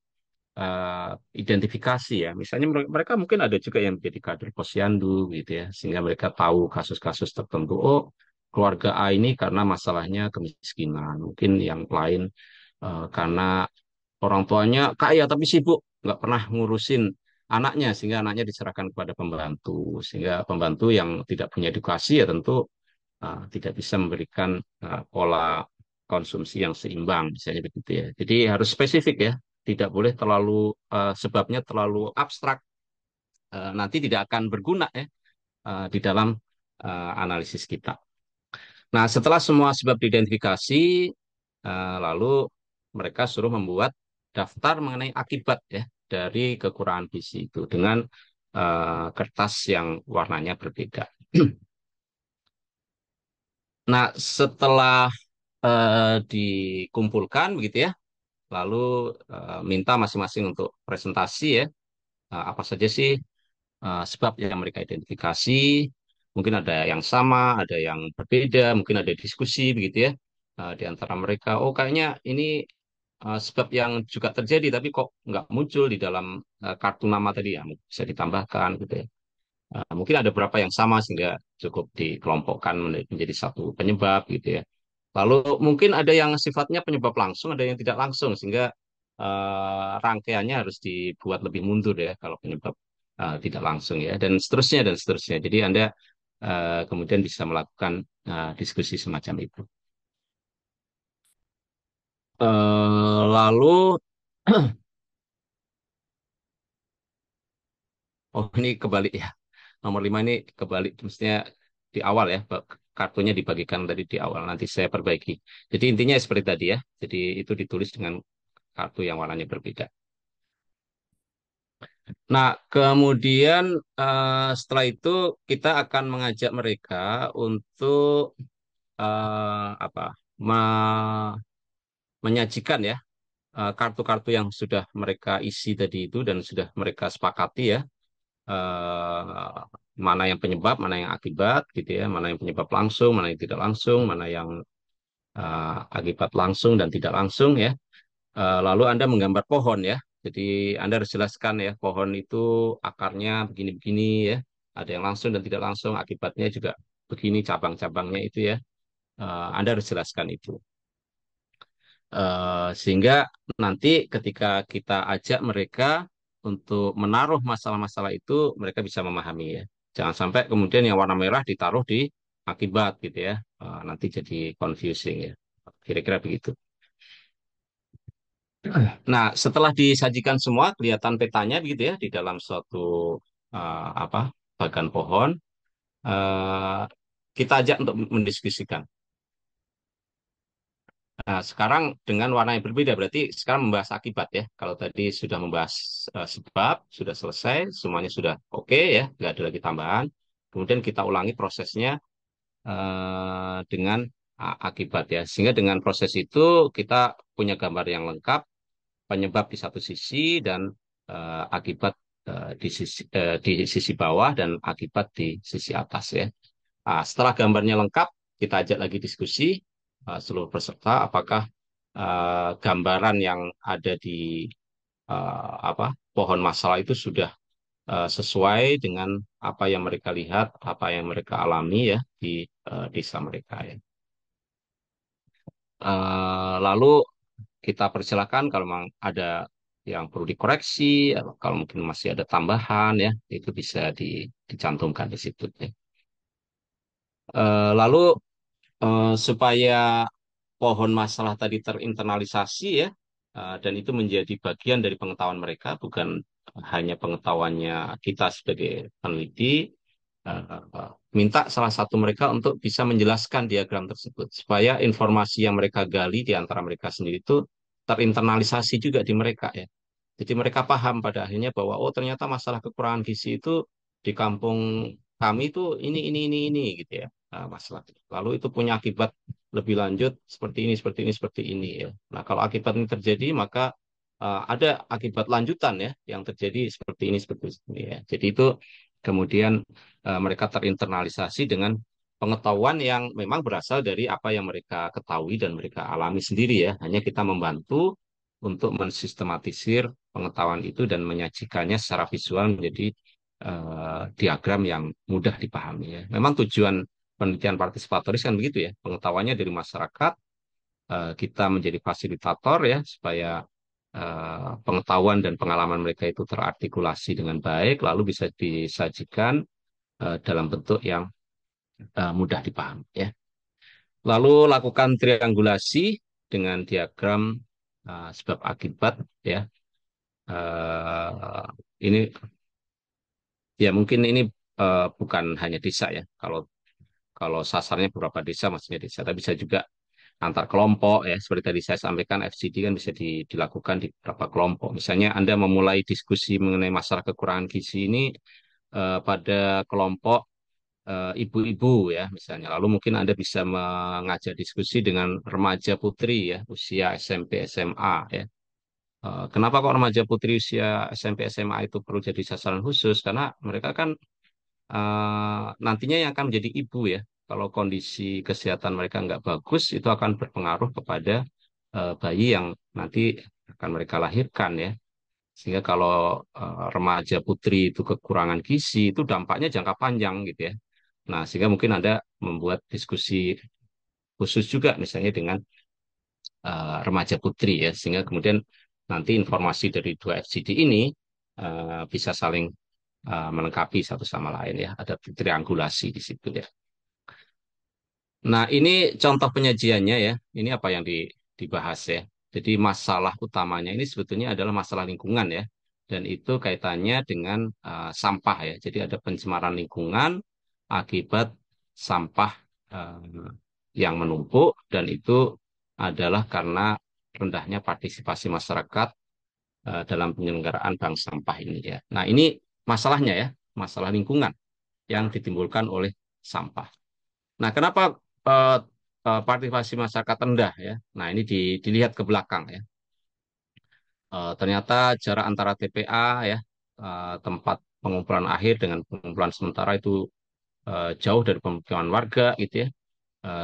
S2: eh, identifikasi ya. Misalnya mereka mungkin ada juga yang menjadi kader posyandu gitu ya, sehingga mereka tahu kasus-kasus tertentu. Oh, keluarga A ini karena masalahnya kemiskinan, mungkin yang lain karena orang tuanya kaya tapi sibuk, nggak pernah ngurusin anaknya, sehingga anaknya diserahkan kepada pembantu, sehingga pembantu yang tidak punya edukasi ya tentu tidak bisa memberikan pola konsumsi yang seimbang, misalnya begitu ya. Jadi harus spesifik ya, tidak boleh terlalu sebabnya terlalu abstrak, nanti tidak akan berguna ya di dalam analisis kita. Nah, setelah semua sebab diidentifikasi, lalu mereka suruh membuat daftar mengenai akibat ya dari kekurangan gizi itu dengan kertas yang warnanya berbeda. Nah, setelah dikumpulkan begitu ya, lalu minta masing-masing untuk presentasi ya, apa saja sih sebab yang mereka identifikasi, mungkin ada yang sama, ada yang berbeda, mungkin ada diskusi begitu ya di antara mereka. Oh, kayaknya ini sebab yang juga terjadi, tapi kok nggak muncul di dalam kartu nama tadi ya, bisa ditambahkan gitu ya. Mungkin ada beberapa yang sama sehingga cukup dikelompokkan menjadi satu penyebab gitu ya. Lalu mungkin ada yang sifatnya penyebab langsung, ada yang tidak langsung sehingga rangkaiannya harus dibuat lebih mundur ya kalau penyebab tidak langsung ya dan seterusnya dan seterusnya. Jadi Anda kemudian bisa melakukan diskusi semacam itu. Lalu oh ini kebalik ya. Nomor 5 ini kebalik, mestinya di awal ya, kartunya dibagikan tadi di awal, nanti saya perbaiki. Jadi intinya seperti tadi ya, jadi itu ditulis dengan kartu yang warnanya berbeda. Nah, kemudian setelah itu kita akan mengajak mereka untuk apa, menyajikan ya kartu-kartu yang sudah mereka isi tadi itu dan sudah mereka sepakati ya, eh, mana yang penyebab, mana yang akibat gitu ya, mana yang penyebab langsung, mana yang tidak langsung, mana yang akibat langsung dan tidak langsung ya. Lalu Anda menggambar pohon ya. Jadi Anda harus jelaskan ya, pohon itu akarnya begini-begini ya. Ada yang langsung dan tidak langsung, akibatnya juga begini cabang-cabangnya itu ya. Anda harus jelaskan itu. Sehingga nanti ketika kita ajak mereka untuk menaruh masalah-masalah itu, mereka bisa memahami ya. Jangan sampai kemudian yang warna merah ditaruh di akibat gitu ya. Nanti jadi confusing ya. Kira-kira begitu. Nah, setelah disajikan semua, kelihatan petanya begitu ya di dalam suatu apa bagan pohon. eh, kita ajak untuk mendiskusikan. Nah, sekarang dengan warna yang berbeda, berarti sekarang membahas akibat ya. Kalau tadi sudah membahas sebab, sudah selesai, semuanya sudah oke ya, nggak ada lagi tambahan. Kemudian kita ulangi prosesnya dengan akibat ya. Sehingga dengan proses itu kita punya gambar yang lengkap, penyebab di satu sisi dan akibat di sisi bawah dan akibat di sisi atas ya. Nah, setelah gambarnya lengkap, kita ajak lagi diskusi seluruh peserta apakah gambaran yang ada di apa pohon masalah itu sudah sesuai dengan apa yang mereka lihat, apa yang mereka alami ya di desa mereka ya. Lalu kita persilakan kalau memang ada yang perlu dikoreksi, kalau mungkin masih ada tambahan ya, itu bisa dicantumkan di situ. Ya. Lalu supaya pohon masalah tadi terinternalisasi ya, dan itu menjadi bagian dari pengetahuan mereka, bukan hanya pengetahuannya kita sebagai peneliti, minta salah satu mereka untuk bisa menjelaskan diagram tersebut supaya informasi yang mereka gali di antara mereka sendiri itu terinternalisasi juga di mereka ya. Jadi mereka paham pada akhirnya bahwa oh ternyata masalah kekurangan gizi itu di kampung kami itu ini gitu ya, masalah. Lalu itu punya akibat lebih lanjut seperti ini ya. Nah kalau akibat ini terjadi maka ada akibat lanjutan ya yang terjadi seperti ini ya. Jadi itu kemudian mereka terinternalisasi dengan pengetahuan yang memang berasal dari apa yang mereka ketahui dan mereka alami sendiri ya. Hanya kita membantu untuk mensistematisir pengetahuan itu dan menyajikannya secara visual menjadi diagram yang mudah dipahami ya. Memang tujuan penelitian partisipatoris kan begitu ya, pengetahuannya dari masyarakat, kita menjadi fasilitator ya supaya pengetahuan dan pengalaman mereka itu terartikulasi dengan baik, lalu bisa disajikan dalam bentuk yang mudah dipahami ya. Lalu lakukan triangulasi dengan diagram sebab akibat ya. Ini ya mungkin ini bukan hanya desa ya. Kalau sasarnya beberapa desa maksudnya desa, tapi bisa juga antar kelompok ya. Seperti tadi saya sampaikan FGD kan bisa dilakukan di beberapa kelompok. Misalnya Anda memulai diskusi mengenai masalah kekurangan gizi ini pada kelompok ibu-ibu ya misalnya. Lalu mungkin Anda bisa mengajak diskusi dengan remaja putri ya usia SMP SMA ya. Kenapa kok remaja putri usia SMP SMA itu perlu jadi sasaran khusus? Karena mereka kan nantinya yang akan menjadi ibu ya. Kalau kondisi kesehatan mereka nggak bagus, itu akan berpengaruh kepada bayi yang nanti akan mereka lahirkan ya. Sehingga kalau remaja putri itu kekurangan gizi, itu dampaknya jangka panjang gitu ya. Nah, sehingga mungkin Anda membuat diskusi khusus juga misalnya dengan remaja putri ya, sehingga kemudian nanti informasi dari dua FGD ini bisa saling melengkapi satu sama lain ya, ada triangulasi di situ ya. Nah, ini contoh penyajiannya ya, ini apa yang dibahas ya. Jadi masalah utamanya ini sebetulnya adalah masalah lingkungan ya, dan itu kaitannya dengan sampah ya. Jadi ada pencemaran lingkungan akibat sampah yang menumpuk dan itu adalah karena rendahnya partisipasi masyarakat dalam penyelenggaraan bank sampah ini ya. Nah, ini masalahnya ya, masalah lingkungan yang ditimbulkan oleh sampah. Nah, kenapa eh, partisipasi masyarakat rendah ya? Nah, ini dilihat ke belakang ya. Ternyata jarak antara TPA ya, tempat pengumpulan akhir dengan pengumpulan sementara itu jauh dari pemukiman warga gitu ya.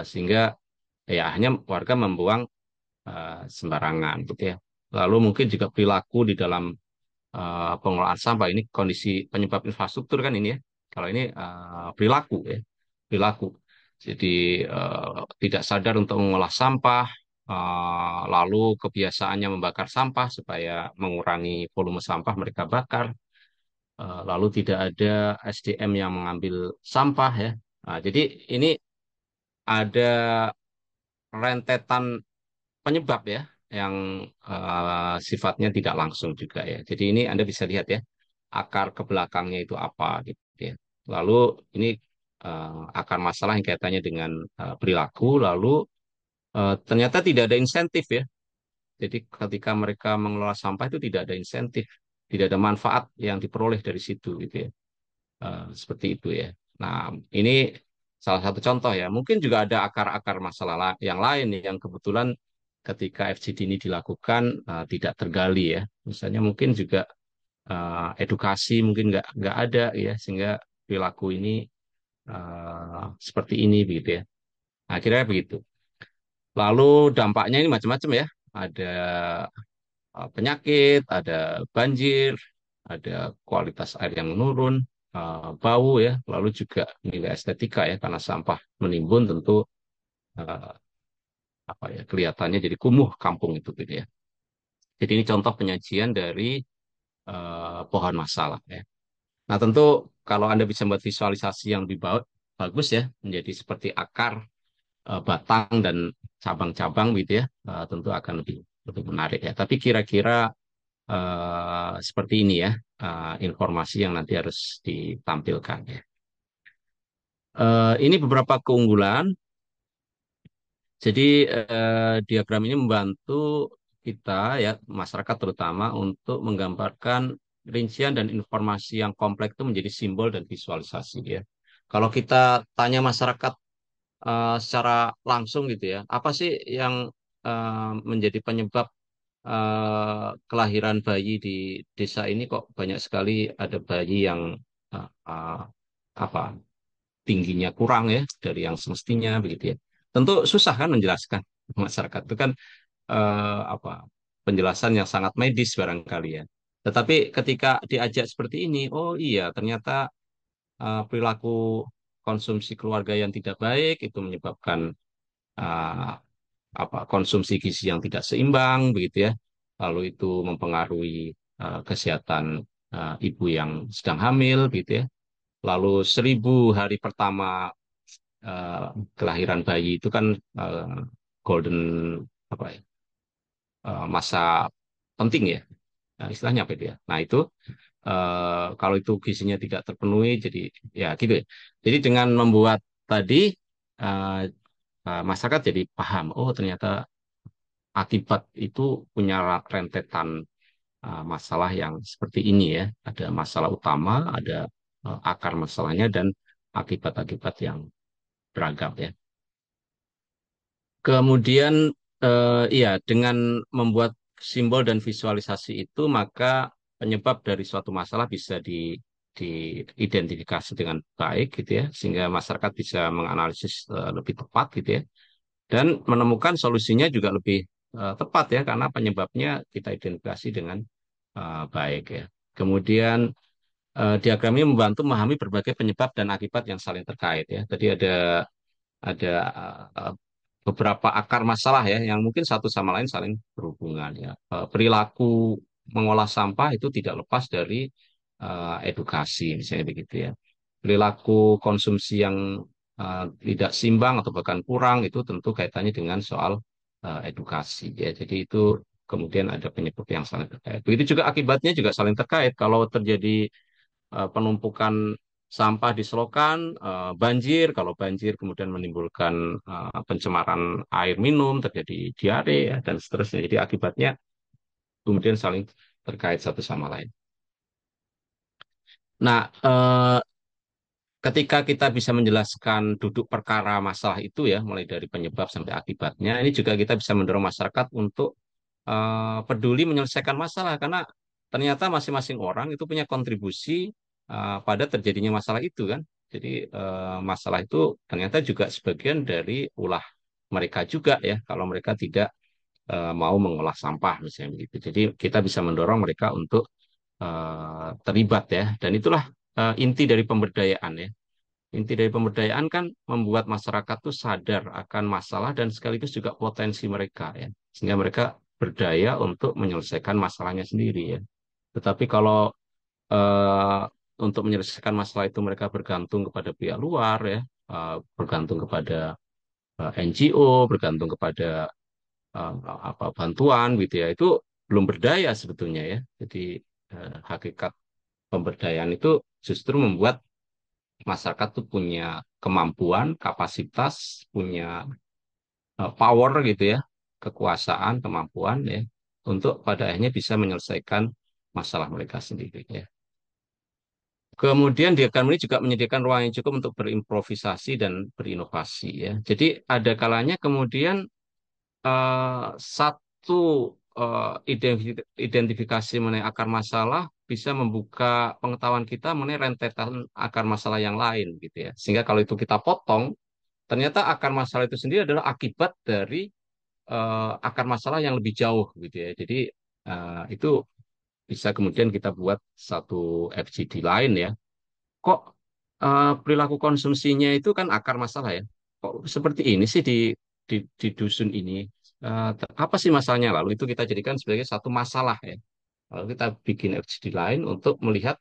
S2: Sehingga ya hanya warga membuang sembarangan gitu ya. Lalu mungkin juga perilaku di dalam pengelolaan sampah ini kondisi penyebab infrastruktur kan ini ya. Kalau ini perilaku ya, perilaku. Jadi tidak sadar untuk mengolah sampah, lalu kebiasaannya membakar sampah supaya mengurangi volume sampah mereka bakar, lalu tidak ada SDM yang mengambil sampah ya. Nah, jadi ini ada rentetan penyebab ya yang sifatnya tidak langsung juga ya. Jadi ini Anda bisa lihat ya akar ke belakangnya itu apa gitu ya. Lalu ini akar masalah yang kaitannya dengan perilaku, lalu ternyata tidak ada insentif ya. Jadi ketika mereka mengelola sampah itu tidak ada insentif, tidak ada manfaat yang diperoleh dari situ gitu ya. Seperti itu ya. Nah, ini salah satu contoh ya. Mungkin juga ada akar-akar masalah yang lain yang kebetulan ketika FGD ini dilakukan tidak tergali ya. Misalnya mungkin juga edukasi mungkin nggak ada ya sehingga perilaku ini seperti ini begitu ya. Akhirnya begitu. Lalu dampaknya ini macam-macam ya. Ada penyakit, ada banjir, ada kualitas air yang menurun, bau ya, lalu juga nilai estetika ya karena sampah menimbun tentu eh, apa ya kelihatannya jadi kumuh kampung itu gitu ya. Jadi ini contoh penyajian dari pohon masalah ya. Nah tentu kalau Anda bisa membuat visualisasi yang lebih bagus ya, menjadi seperti akar, batang dan cabang-cabang gitu ya, tentu akan lebih lebih menarik ya. Tapi kira-kira seperti ini ya informasi yang nanti harus ditampilkan ya. Ini beberapa keunggulan. Jadi diagram ini membantu kita ya masyarakat terutama untuk menggambarkan rincian dan informasi yang kompleks itu menjadi simbol dan visualisasi ya. Kalau kita tanya masyarakat secara langsung gitu ya, apa sih yang menjadi penyebab kelahiran bayi di desa ini kok banyak sekali ada bayi yang uh, uh, apa tingginya kurang ya dari yang semestinya begitu ya. Tentu susah kan menjelaskan masyarakat itu kan apa penjelasan yang sangat medis barangkali ya. Tetapi ketika diajak seperti ini, oh iya ternyata perilaku konsumsi keluarga yang tidak baik itu menyebabkan uh, konsumsi gizi yang tidak seimbang begitu ya. Lalu itu mempengaruhi kesehatan ibu yang sedang hamil gitu ya. Lalu 1.000 hari pertama eh, kelahiran bayi itu kan eh, golden apa ya masa penting ya. Nah, istilahnya apa itu ya? Nah itu kalau itu gizinya tidak terpenuhi jadi ya gitu ya. Jadi dengan membuat tadi eh, masyarakat jadi paham oh ternyata akibat itu punya rentetan masalah yang seperti ini ya. Ada masalah utama, ada akar masalahnya dan akibat-akibat yang beragam ya. Kemudian iya dengan membuat simbol dan visualisasi itu maka penyebab dari suatu masalah bisa diidentifikasi dengan baik gitu ya sehingga masyarakat bisa menganalisis lebih tepat gitu ya dan menemukan solusinya juga lebih tepat ya karena penyebabnya kita identifikasi dengan baik ya. Kemudian diagramnya membantu memahami berbagai penyebab dan akibat yang saling terkait ya. Tadi ada uh, beberapa akar masalah ya yang mungkin satu sama lain saling berhubungan ya. Perilaku mengolah sampah itu tidak lepas dari edukasi misalnya begitu ya. Perilaku konsumsi yang tidak seimbang atau bahkan kurang itu tentu kaitannya dengan soal edukasi ya. Jadi itu kemudian ada penyebab yang saling terkait. Begitu juga akibatnya juga saling terkait. Kalau terjadi penumpukan sampah di selokan, banjir. Kalau banjir kemudian menimbulkan pencemaran air minum, terjadi diare ya, dan seterusnya. Jadi akibatnya kemudian saling terkait satu sama lain. Nah, ketika kita bisa menjelaskan duduk perkara masalah itu ya, mulai dari penyebab sampai akibatnya, ini juga kita bisa mendorong masyarakat untuk peduli menyelesaikan masalah karena ternyata masing-masing orang itu punya kontribusi pada terjadinya masalah itu kan. Jadi masalah itu ternyata juga sebagian dari ulah mereka juga ya kalau mereka tidak mau mengolah sampah misalnya begitu. Jadi kita bisa mendorong mereka untuk terlibat ya dan itulah inti dari pemberdayaan ya. Inti dari pemberdayaan kan membuat masyarakat tuh sadar akan masalah dan sekaligus juga potensi mereka ya. Sehingga mereka berdaya untuk menyelesaikan masalahnya sendiri ya. Tetapi kalau eh, untuk menyelesaikan masalah itu mereka bergantung kepada pihak luar ya, bergantung kepada NGO, bergantung kepada bantuan gitu ya, itu belum berdaya sebetulnya ya. Jadi hakikat pemberdayaan itu justru membuat masyarakat tuh punya kemampuan, kapasitas, punya power gitu ya, kekuasaan, kemampuan ya, untuk pada akhirnya bisa menyelesaikan masalah mereka sendiri ya. Kemudian diagram ini juga menyediakan ruang yang cukup untuk berimprovisasi dan berinovasi ya. Jadi ada kalanya kemudian satu identifikasi mengenai akar masalah bisa membuka pengetahuan kita mengenai rentetan akar masalah yang lain gitu ya. Sehingga kalau itu kita potong, ternyata akar masalah itu sendiri adalah akibat dari akar masalah yang lebih jauh gitu ya. Jadi itu bisa kemudian kita buat satu FGD lain ya. Kok perilaku konsumsinya itu kan akar masalah ya. Kok seperti ini sih di dusun ini? Apa sih masalahnya? Lalu itu kita jadikan sebagai satu masalah ya. Lalu kita bikin FGD lain untuk melihat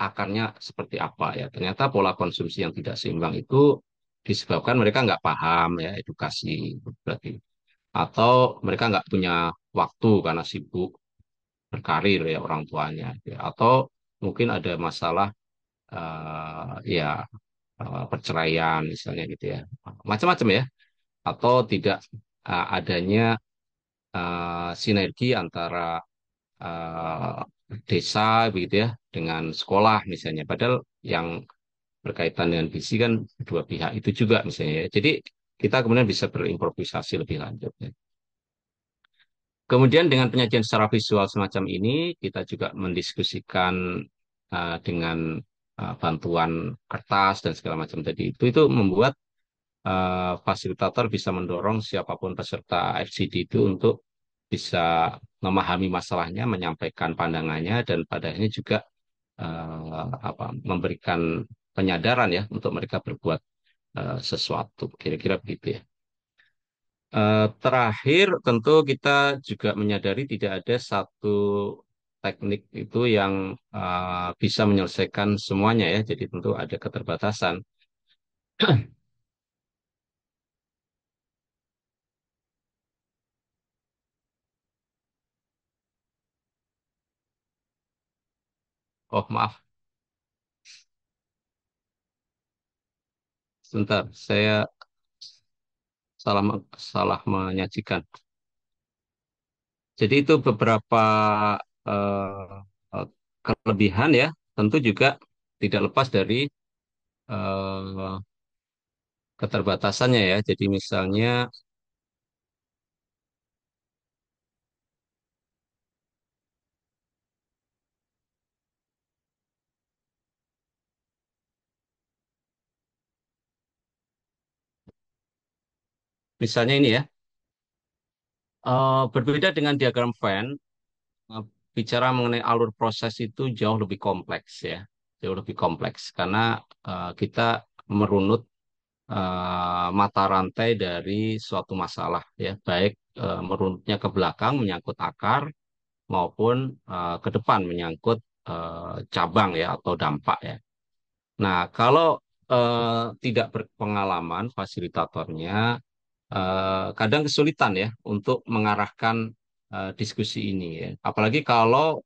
S2: akarnya seperti apa ya. Ternyata pola konsumsi yang tidak seimbang itu disebabkan mereka nggak paham ya edukasi berarti. Atau mereka nggak punya waktu karena sibuk berkarir ya orang tuanya. Ya. Atau mungkin ada masalah ya perceraian misalnya gitu ya, macam-macam ya, atau tidak adanya sinergi antara eh, desa begitu ya dengan sekolah misalnya. Padahal yang berkaitan dengan visi kan dua pihak itu juga misalnya ya. Jadi kita kemudian bisa berimprovisasi lebih lanjut ya. Kemudian dengan penyajian secara visual semacam ini, kita juga mendiskusikan dengan bantuan kertas dan segala macam tadi. Itu membuat fasilitator bisa mendorong siapapun peserta FCD itu untuk bisa memahami masalahnya, menyampaikan pandangannya, dan pada akhirnya juga memberikan penyadaran ya untuk mereka berbuat sesuatu. Kira-kira begitu ya. Terakhir, tentu kita juga menyadari tidak ada satu teknik itu yang bisa menyelesaikan semuanya ya. Jadi tentu ada keterbatasan. Oh, maaf, sebentar, saya salah salah menyajikan. Jadi itu beberapa eh, eh, kelebihan ya. Tentu juga tidak lepas dari eh, keterbatasannya ya. Jadi misalnya ini ya, berbeda dengan diagram Venn, eh, bicara mengenai alur proses itu jauh lebih kompleks ya, jauh lebih kompleks karena kita merunut mata rantai dari suatu masalah ya, baik merunutnya ke belakang menyangkut akar maupun ke depan menyangkut cabang ya atau dampak ya. Nah, kalau tidak berpengalaman fasilitatornya kadang kesulitan ya untuk mengarahkan diskusi ini ya. Apalagi kalau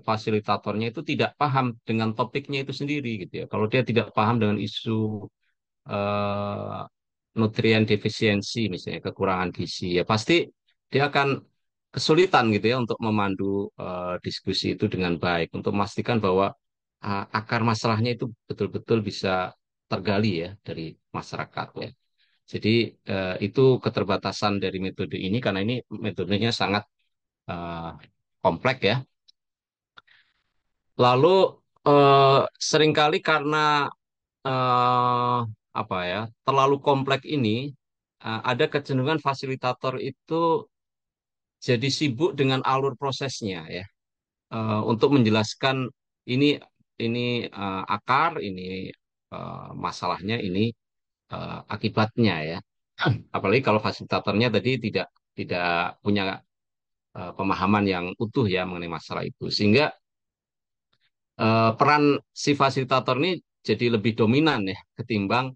S2: fasilitatornya itu tidak paham dengan topiknya itu sendiri gitu ya. Kalau dia tidak paham dengan isu eh, nutrien defisiensi misalnya kekurangan gizi ya pasti dia akan kesulitan gitu ya untuk memandu diskusi itu dengan baik untuk memastikan bahwa akar masalahnya itu betul-betul bisa tergali ya dari masyarakat ya. Jadi itu keterbatasan dari metode ini karena ini metodenya sangat eh, kompleks ya. Lalu seringkali karena eh, apa ya terlalu kompleks ini ada kecenderungan fasilitator itu jadi sibuk dengan alur prosesnya ya. Untuk menjelaskan ini akar ini masalahnya ini akibatnya ya. Apalagi kalau fasilitatornya tadi tidak tidak punya pemahaman yang utuh ya mengenai masalah itu, sehingga peran si fasilitator ini jadi lebih dominan ya ketimbang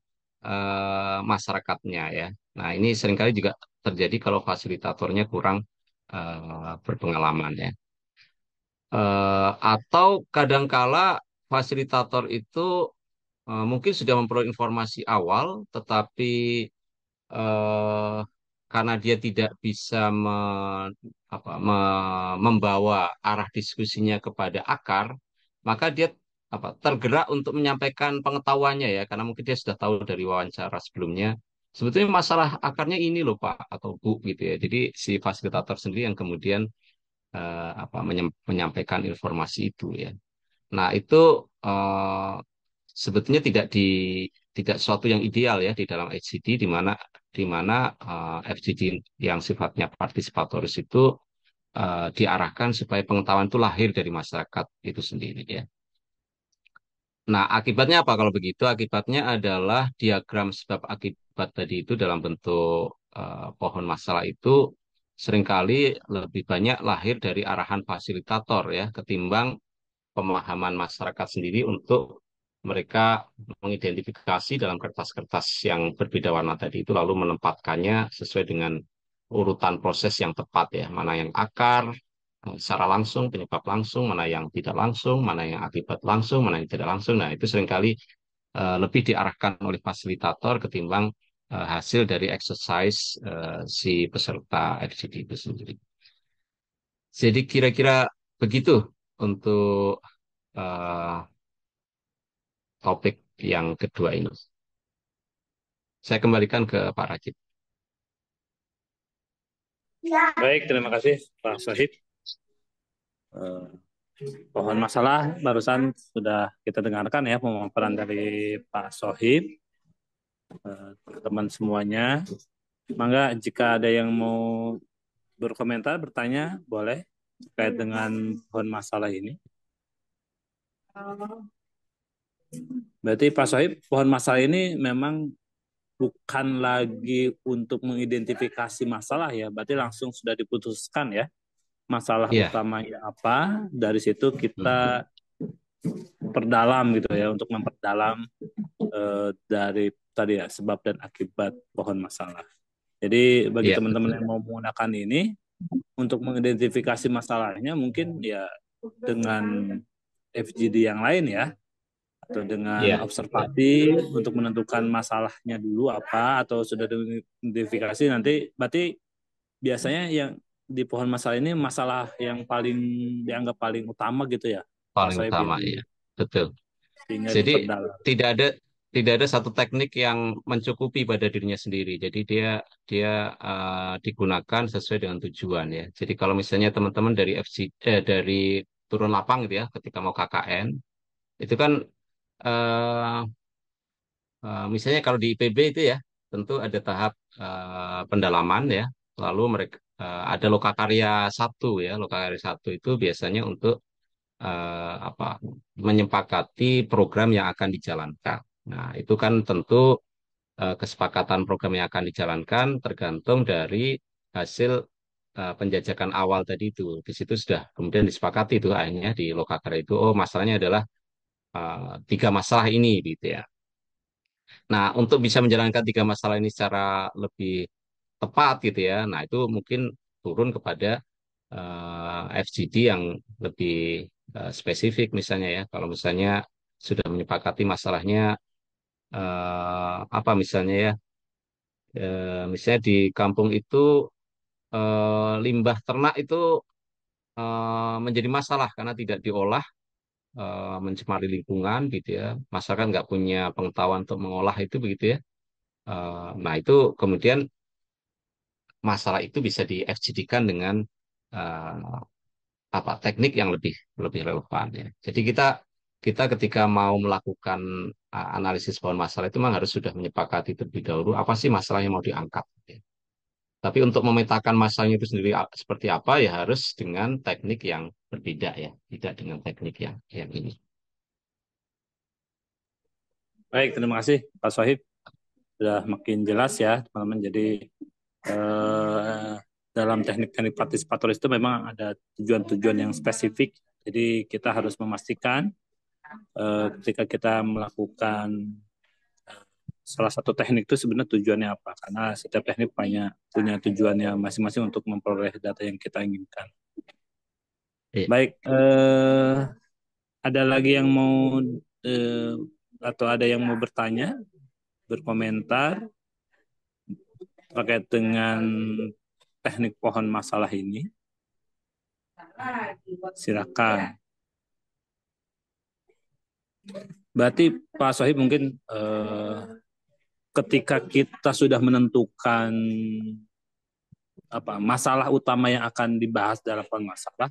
S2: masyarakatnya ya. Nah ini seringkali juga terjadi kalau fasilitatornya kurang berpengalaman ya. Atau kadangkala fasilitator itu mungkin sudah memperoleh informasi awal, tetapi eh, karena dia tidak bisa membawa arah diskusinya kepada akar, maka dia tergerak untuk menyampaikan pengetahuannya ya, karena mungkin dia sudah tahu dari wawancara sebelumnya. Sebetulnya masalah akarnya ini loh Pak atau Bu gitu ya. Jadi si fasilitator sendiri yang kemudian menyampaikan informasi itu ya. Nah, itu eh, sebetulnya tidak suatu yang ideal ya di dalam HCD di mana FGD yang sifatnya partisipatoris itu diarahkan supaya pengetahuan itu lahir dari masyarakat itu sendiri ya. Nah, akibatnya apa kalau begitu? Akibatnya adalah diagram sebab akibat tadi itu dalam bentuk pohon masalah itu seringkali lebih banyak lahir dari arahan fasilitator ya ketimbang pemahaman masyarakat sendiri untuk mereka mengidentifikasi dalam kertas-kertas yang berbeda warna tadi itu lalu menempatkannya sesuai dengan urutan proses yang tepat ya, mana yang akar secara langsung, penyebab langsung, mana yang tidak langsung, mana yang akibat langsung, mana yang tidak langsung. Nah, itu seringkali lebih diarahkan oleh fasilitator ketimbang hasil dari exercise si peserta FGD itu sendiri. Jadi kira-kira begitu untuk eh, topik yang kedua ini. Saya kembalikan ke Pak Rajib.
S5: Baik, terima kasih Pak Sohib. Pohon masalah barusan sudah kita dengarkan ya pemaparan dari Pak Sohib, teman semuanya. Mangga jika ada yang mau berkomentar, bertanya, boleh terkait dengan pohon masalah ini. Berarti Pak Sohib, pohon masalah ini memang bukan lagi untuk mengidentifikasi masalah ya, berarti langsung sudah diputuskan ya masalah
S2: Iya.
S5: utamanya apa, dari situ kita perdalam gitu ya untuk memperdalam dari tadi ya sebab dan akibat pohon masalah. Jadi bagi
S2: Iya,
S5: teman-teman
S2: betul.
S5: yang mau menggunakan ini untuk mengidentifikasi masalahnya mungkin ya dengan FGD yang lain ya, atau dengan
S2: Iya,
S5: observasi untuk menentukan masalahnya dulu apa, atau sudah diidentifikasi nanti berarti biasanya yang di pohon masalah ini masalah yang paling dianggap paling utama gitu ya Pak
S2: paling
S5: Soeb
S2: utama
S5: yang
S2: ya. Betul.
S5: sehingga
S2: Jadi
S5: diperdalam.
S2: tidak ada tidak ada satu teknik yang mencukupi pada dirinya sendiri. Jadi dia dia digunakan sesuai dengan tujuan ya. Jadi kalau misalnya teman-teman dari dari turun lapang gitu ya, ketika mau KKN itu kan eh, misalnya kalau di IPB itu ya tentu ada tahap pendalaman ya. Lalu mereka ada lokakarya satu ya. Lokakarya satu itu biasanya untuk apa menyepakati program yang akan dijalankan. Nah, itu kan tentu kesepakatan program yang akan dijalankan tergantung dari hasil penjajakan awal tadi itu. Di situ sudah kemudian disepakati itu akhirnya di Lokakarya itu, oh masalahnya adalah tiga masalah ini gitu ya. Nah, untuk bisa menjalankan tiga masalah ini secara lebih tepat gitu ya, nah itu mungkin turun kepada FGD yang lebih spesifik misalnya ya. Kalau misalnya sudah menyepakati masalahnya apa misalnya ya, misalnya di kampung itu limbah ternak itu menjadi masalah karena tidak diolah, mencemari lingkungan gitu ya. Masyarakat nggak punya pengetahuan untuk mengolah itu begitu ya. Nah itu kemudian masalah itu bisa di FGD-kan dengan eh, apa teknik yang lebih lebih relevan ya. Jadi kita kita ketika mau melakukan analisis pohon masalah itu memang harus sudah menyepakati terlebih dahulu apa sih masalah yang mau diangkat. Ya. Tapi untuk memetakan masalahnya itu sendiri seperti apa ya harus dengan teknik yang berbeda ya, tidak dengan teknik yang ini.
S5: Baik, terima kasih Pak Sohib, sudah makin jelas ya teman-teman. Jadi dalam teknik-teknik partisipatoris itu memang ada tujuan-tujuan yang spesifik. Jadi kita harus memastikan ketika kita melakukan salah satu teknik itu sebenarnya tujuannya apa. Karena setiap teknik punya tujuannya masing-masing untuk memperoleh data yang kita inginkan.
S2: Iya.
S5: Baik, ada lagi yang mau atau ada yang mau bertanya, berkomentar terkait dengan teknik pohon masalah ini? Silakan. Berarti Pak Sohib mungkin ketika kita sudah menentukan apa masalah utama yang akan dibahas dalam pohon masalah,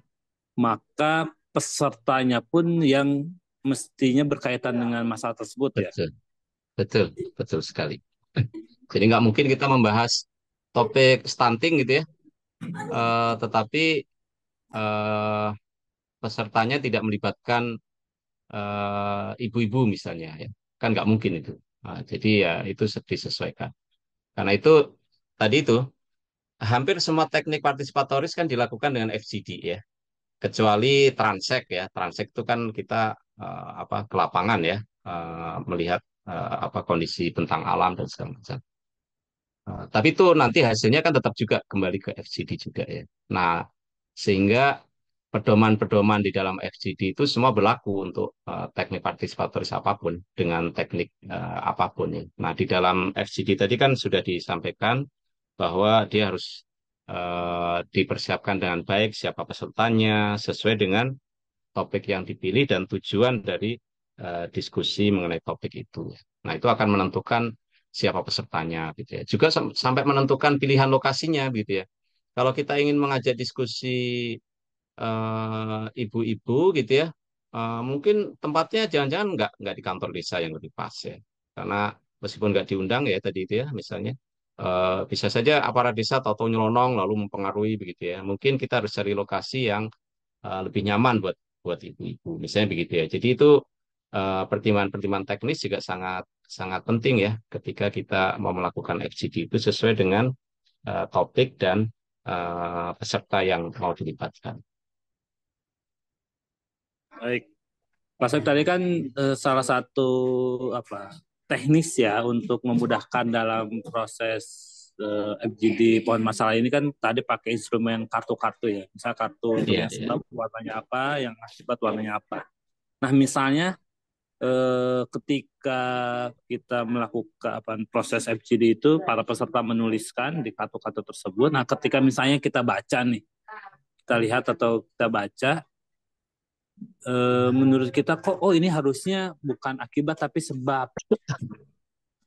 S5: maka pesertanya pun yang mestinya berkaitan dengan masalah tersebut ya.
S2: Betul, betul, betul sekali. Jadi nggak mungkin kita membahas topik stunting gitu ya, tetapi eh, pesertanya tidak melibatkan ibu-ibu misalnya ya kan nggak mungkin itu. Nah, jadi ya itu disesuaikan karena itu tadi itu hampir semua teknik partisipatoris kan dilakukan dengan FGD ya kecuali transek ya transek itu kan kita apa ke lapangan ya melihat apa kondisi bentang alam dan segala macam. Tapi itu nanti hasilnya kan tetap juga kembali ke FGD juga ya. Nah sehingga pedoman-pedoman di dalam FGD itu semua berlaku untuk teknik partisipatoris apapun dengan teknik apapun ya. Nah, di dalam FGD tadi kan sudah disampaikan bahwa dia harus dipersiapkan dengan baik siapa pesertanya sesuai dengan topik yang dipilih dan tujuan dari diskusi mengenai topik itu. Nah, itu akan menentukan siapa pesertanya gitu ya. Juga sampai menentukan pilihan lokasinya gitu ya. Kalau kita ingin mengajak diskusi ibu-ibu gitu ya, mungkin tempatnya jangan-jangan nggak di kantor desa yang lebih pas ya. Karena meskipun nggak diundang ya tadi itu ya, misalnya bisa saja aparat desa tahu-tahu nyelonong lalu mempengaruhi begitu ya. Mungkin kita harus cari lokasi yang lebih nyaman buat buat ibu-ibu, misalnya begitu ya. Jadi itu pertimbangan-pertimbangan teknis juga sangat sangat penting ya ketika kita mau melakukan FGD itu sesuai dengan topik dan peserta yang mau dilibatkan.
S5: Baik, Pak Soeb tadi kan salah satu teknis ya untuk memudahkan dalam proses FGD pohon masalah ini kan tadi pakai instrumen kartu-kartu ya. Misal kartu untuk
S2: Iya,
S5: yang
S2: iya.
S5: sebab warnanya apa, yang akibat warnanya apa. Nah, misalnya ketika kita melakukan proses FGD itu para peserta menuliskan di kartu-kartu tersebut. Nah, ketika misalnya kita baca nih, kita lihat atau kita baca, menurut kita kok ini harusnya bukan akibat tapi sebab.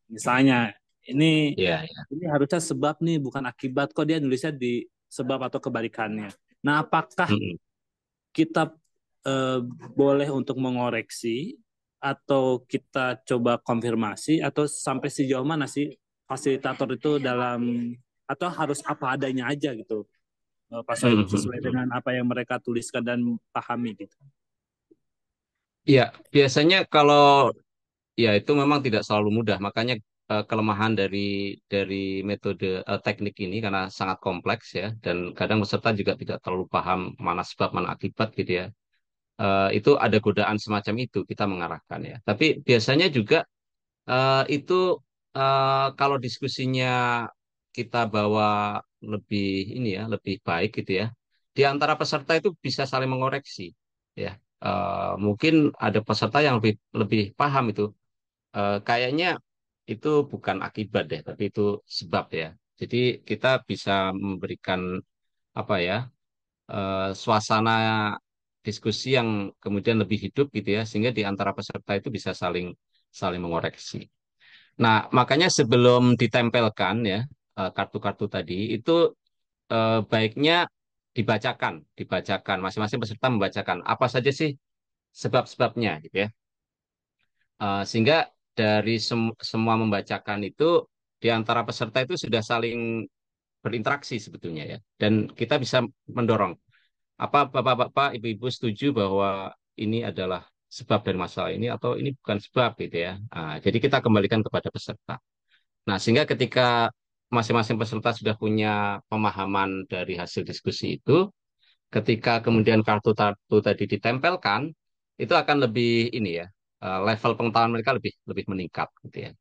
S5: Misalnya ini
S2: Iya, iya.
S5: ini harusnya sebab nih bukan akibat, kok dia nulisnya di sebab atau kebalikannya. Nah, apakah
S2: Mm-mm.
S5: kita boleh untuk mengoreksi atau kita coba konfirmasi atau sampai sejauh mana sih fasilitator itu dalam atau harus apa adanya aja gitu Pak Soeb, sesuai
S2: Mm-mm.
S5: dengan apa yang mereka tuliskan dan pahami gitu.
S2: Iya, biasanya kalau ya itu memang tidak selalu mudah, makanya kelemahan dari metode teknik ini karena sangat kompleks ya, dan kadang peserta juga tidak terlalu paham mana sebab mana akibat gitu ya. Itu ada godaan semacam itu kita mengarahkan ya. Tapi biasanya juga itu kalau diskusinya kita bawa lebih ini ya, lebih baik gitu ya. Di antara peserta itu bisa saling mengoreksi ya. Mungkin ada peserta yang lebih lebih paham itu. Kayaknya itu bukan akibat deh, tapi itu sebab ya. Jadi kita bisa memberikan apa ya suasana diskusi yang kemudian lebih hidup gitu ya, sehingga di antara peserta itu bisa saling saling mengoreksi. Nah, makanya sebelum ditempelkan ya kartu-kartu tadi itu baiknya dibacakan masing-masing peserta membacakan apa saja sih sebab-sebabnya gitu ya. Sehingga dari semua membacakan itu di antara peserta itu sudah saling berinteraksi sebetulnya ya. Dan kita bisa mendorong apa bapak-bapak, ibu-ibu setuju bahwa ini adalah sebab dari masalah ini atau ini bukan sebab gitu ya. Jadi kita kembalikan kepada peserta. Nah, sehingga ketika masing-masing peserta sudah punya pemahaman dari hasil diskusi itu, ketika kemudian kartu-kartu tadi ditempelkan, itu akan lebih ini ya, level pengetahuan mereka lebih lebih meningkat gitu ya.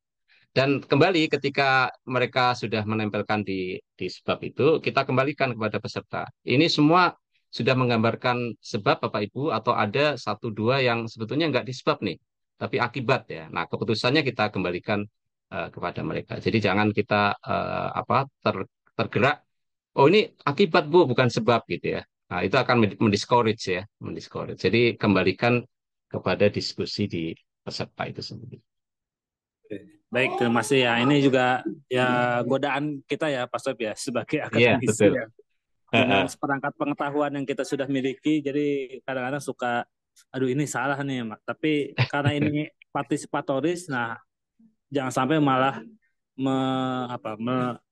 S2: Dan kembali ketika mereka sudah menempelkan di sebab itu, kita kembalikan kepada peserta. Ini semua sudah menggambarkan sebab Bapak Ibu atau ada satu dua yang sebetulnya nggak disebab nih, tapi akibat ya. Nah, keputusannya kita kembalikan kepada mereka. Jadi jangan kita tergerak. Oh ini akibat Bu, bukan sebab gitu ya. Nah, itu akan mendiscourage ya, mendiscourage. Jadi kembalikan kepada diskusi di peserta itu sendiri.
S5: Baik, terima kasih ya. Ini juga ya godaan kita ya Pak Soeb ya sebagai
S2: Iya,
S5: akademisi
S2: betul.
S5: ya. Dengan seperangkat pengetahuan yang kita sudah miliki, jadi kadang-kadang suka, aduh ini salah nih, Mak. Tapi karena ini partisipatoris, nah jangan sampai malah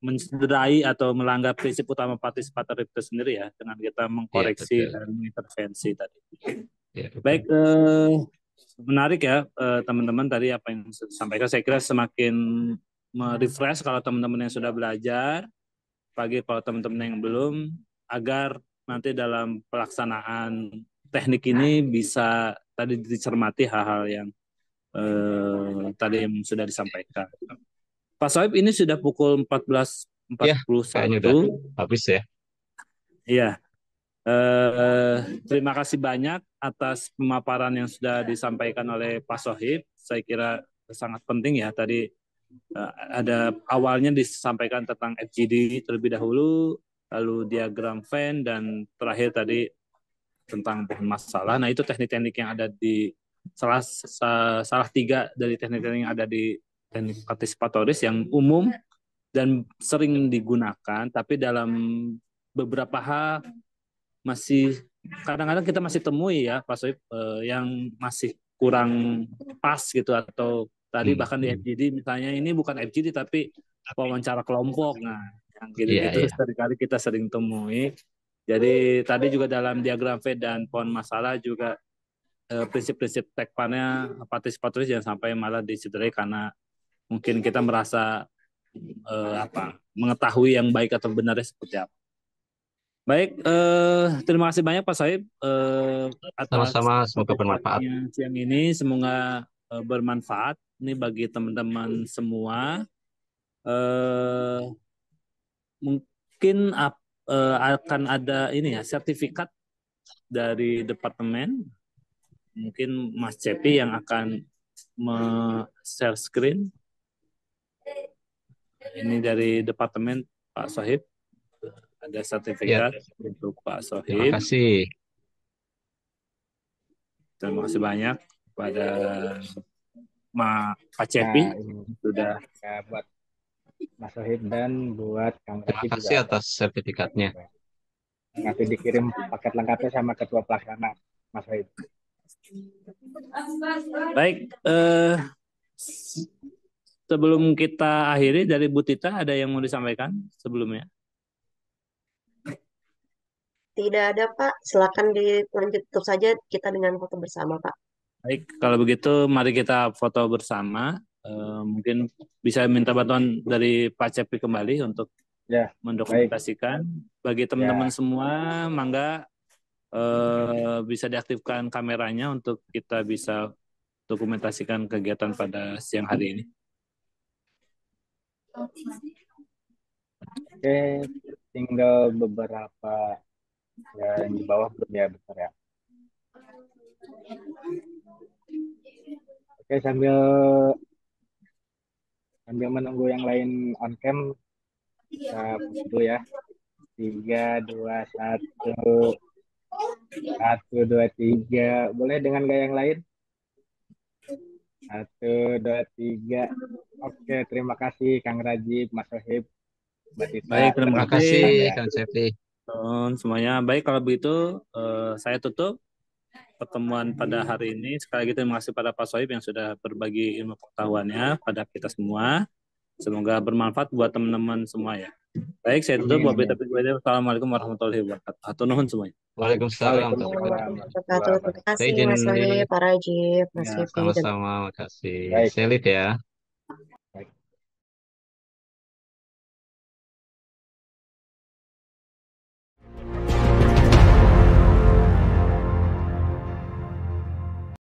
S5: mencederai atau melanggar prinsip utama partisipator itu sendiri ya, dengan kita
S2: Iya,
S5: mengkoreksi
S2: betul.
S5: dan mengintervensi tadi.
S2: Iya, betul.
S5: Baik, menarik ya teman-teman tadi apa yang disampaikan. Saya kira semakin merefresh kalau teman-teman yang sudah belajar, pagi kalau teman-teman yang belum, agar nanti dalam pelaksanaan teknik ini bisa tadi dicermati hal-hal yang tadi yang sudah disampaikan. Pak Soeb, ini sudah pukul
S2: Iya, kayaknya udah
S5: 14.41.
S2: habis ya.
S5: Iya. Terima kasih banyak atas pemaparan yang sudah disampaikan oleh Pak Sohib. Saya kira sangat penting ya tadi ada awalnya disampaikan tentang FGD terlebih dahulu, lalu diagram Venn dan terakhir tadi tentang masalah. Nah, itu teknik-teknik yang ada di salah tiga dari teknik-teknik yang ada di teknik partisipatoris yang umum dan sering digunakan, tapi dalam beberapa hal masih kadang-kadang kita masih temui ya Pak Soib yang masih kurang pas gitu atau tadi bahkan di FGD misalnya ini bukan FGD tapi wawancara kelompok. Nah, yang
S2: Iya,
S5: gitu-gitu
S2: iya.
S5: seringkali kita sering temui. Jadi tadi juga dalam diagram V dan pohon masalah juga prinsip-prinsip tekpannya partisipatoris jangan sampai malah dicederai karena mungkin kita merasa mengetahui yang baik atau benarnya seperti apa. Baik, terima kasih banyak Pak Saib atas
S2: Sama-sama, semoga bermanfaat.
S5: siang ini. Semoga bermanfaat ini bagi teman-teman semua. Mungkin akan ada ini ya sertifikat dari departemen. Mungkin Mas Cepi yang akan share screen. Ini dari departemen Pak Sohib. Ada sertifikat untuk Pak
S2: Terima
S5: Sohib.
S2: kasih.
S5: Terima kasih banyak pada Pak Cepi sudah
S4: buat Mas Sohib dan buat Kang
S2: Terima
S4: Rafi
S2: kasih
S4: juga.
S2: atas sertifikatnya.
S4: Nanti dikirim paket lengkapnya sama ketua pelaksana Mas Sohib.
S5: Baik, sebelum kita akhiri dari Bu Tita ada yang mau disampaikan sebelumnya?
S6: Tidak ada Pak, silakan dilanjut terus saja kita dengan foto bersama Pak.
S5: Baik, kalau begitu mari kita foto bersama. Mungkin bisa minta bantuan dari Pak Cepi kembali untuk mendokumentasikan. Bagi teman-teman semua, mangga bisa diaktifkan kameranya untuk kita bisa dokumentasikan kegiatan pada siang hari ini.
S4: Oke, tinggal beberapa yang di bawah belum ya besar ya. Oke, sambil menunggu yang lain on cam, kita dulu ya. 3, 2, 1. 1, 2, 3. Boleh dengan gaya yang lain? 1, 2, 3. Oke, terima kasih Kang Rajib, Mas Sohib, Mbak Tita.
S5: Baik, terima kasih
S2: Kang Cepi.
S5: Semuanya. Baik, kalau begitu saya tutup pertemuan pada hari ini. Sekali lagi terima kasih pada Pak Sohib yang sudah berbagi ilmu pengetahuannya pada kita semua. Semoga bermanfaat buat teman-teman semua ya. Baik, saya tutup. Wassalamualaikum warahmatullahi wabarakatuh. Hatur nuhun semuanya.
S2: Waalaikumsalam.
S6: Terima kasih Mas Sohib, Pak Rajib, Mas Cepi.
S2: Sama-sama, makasih. Selit ya.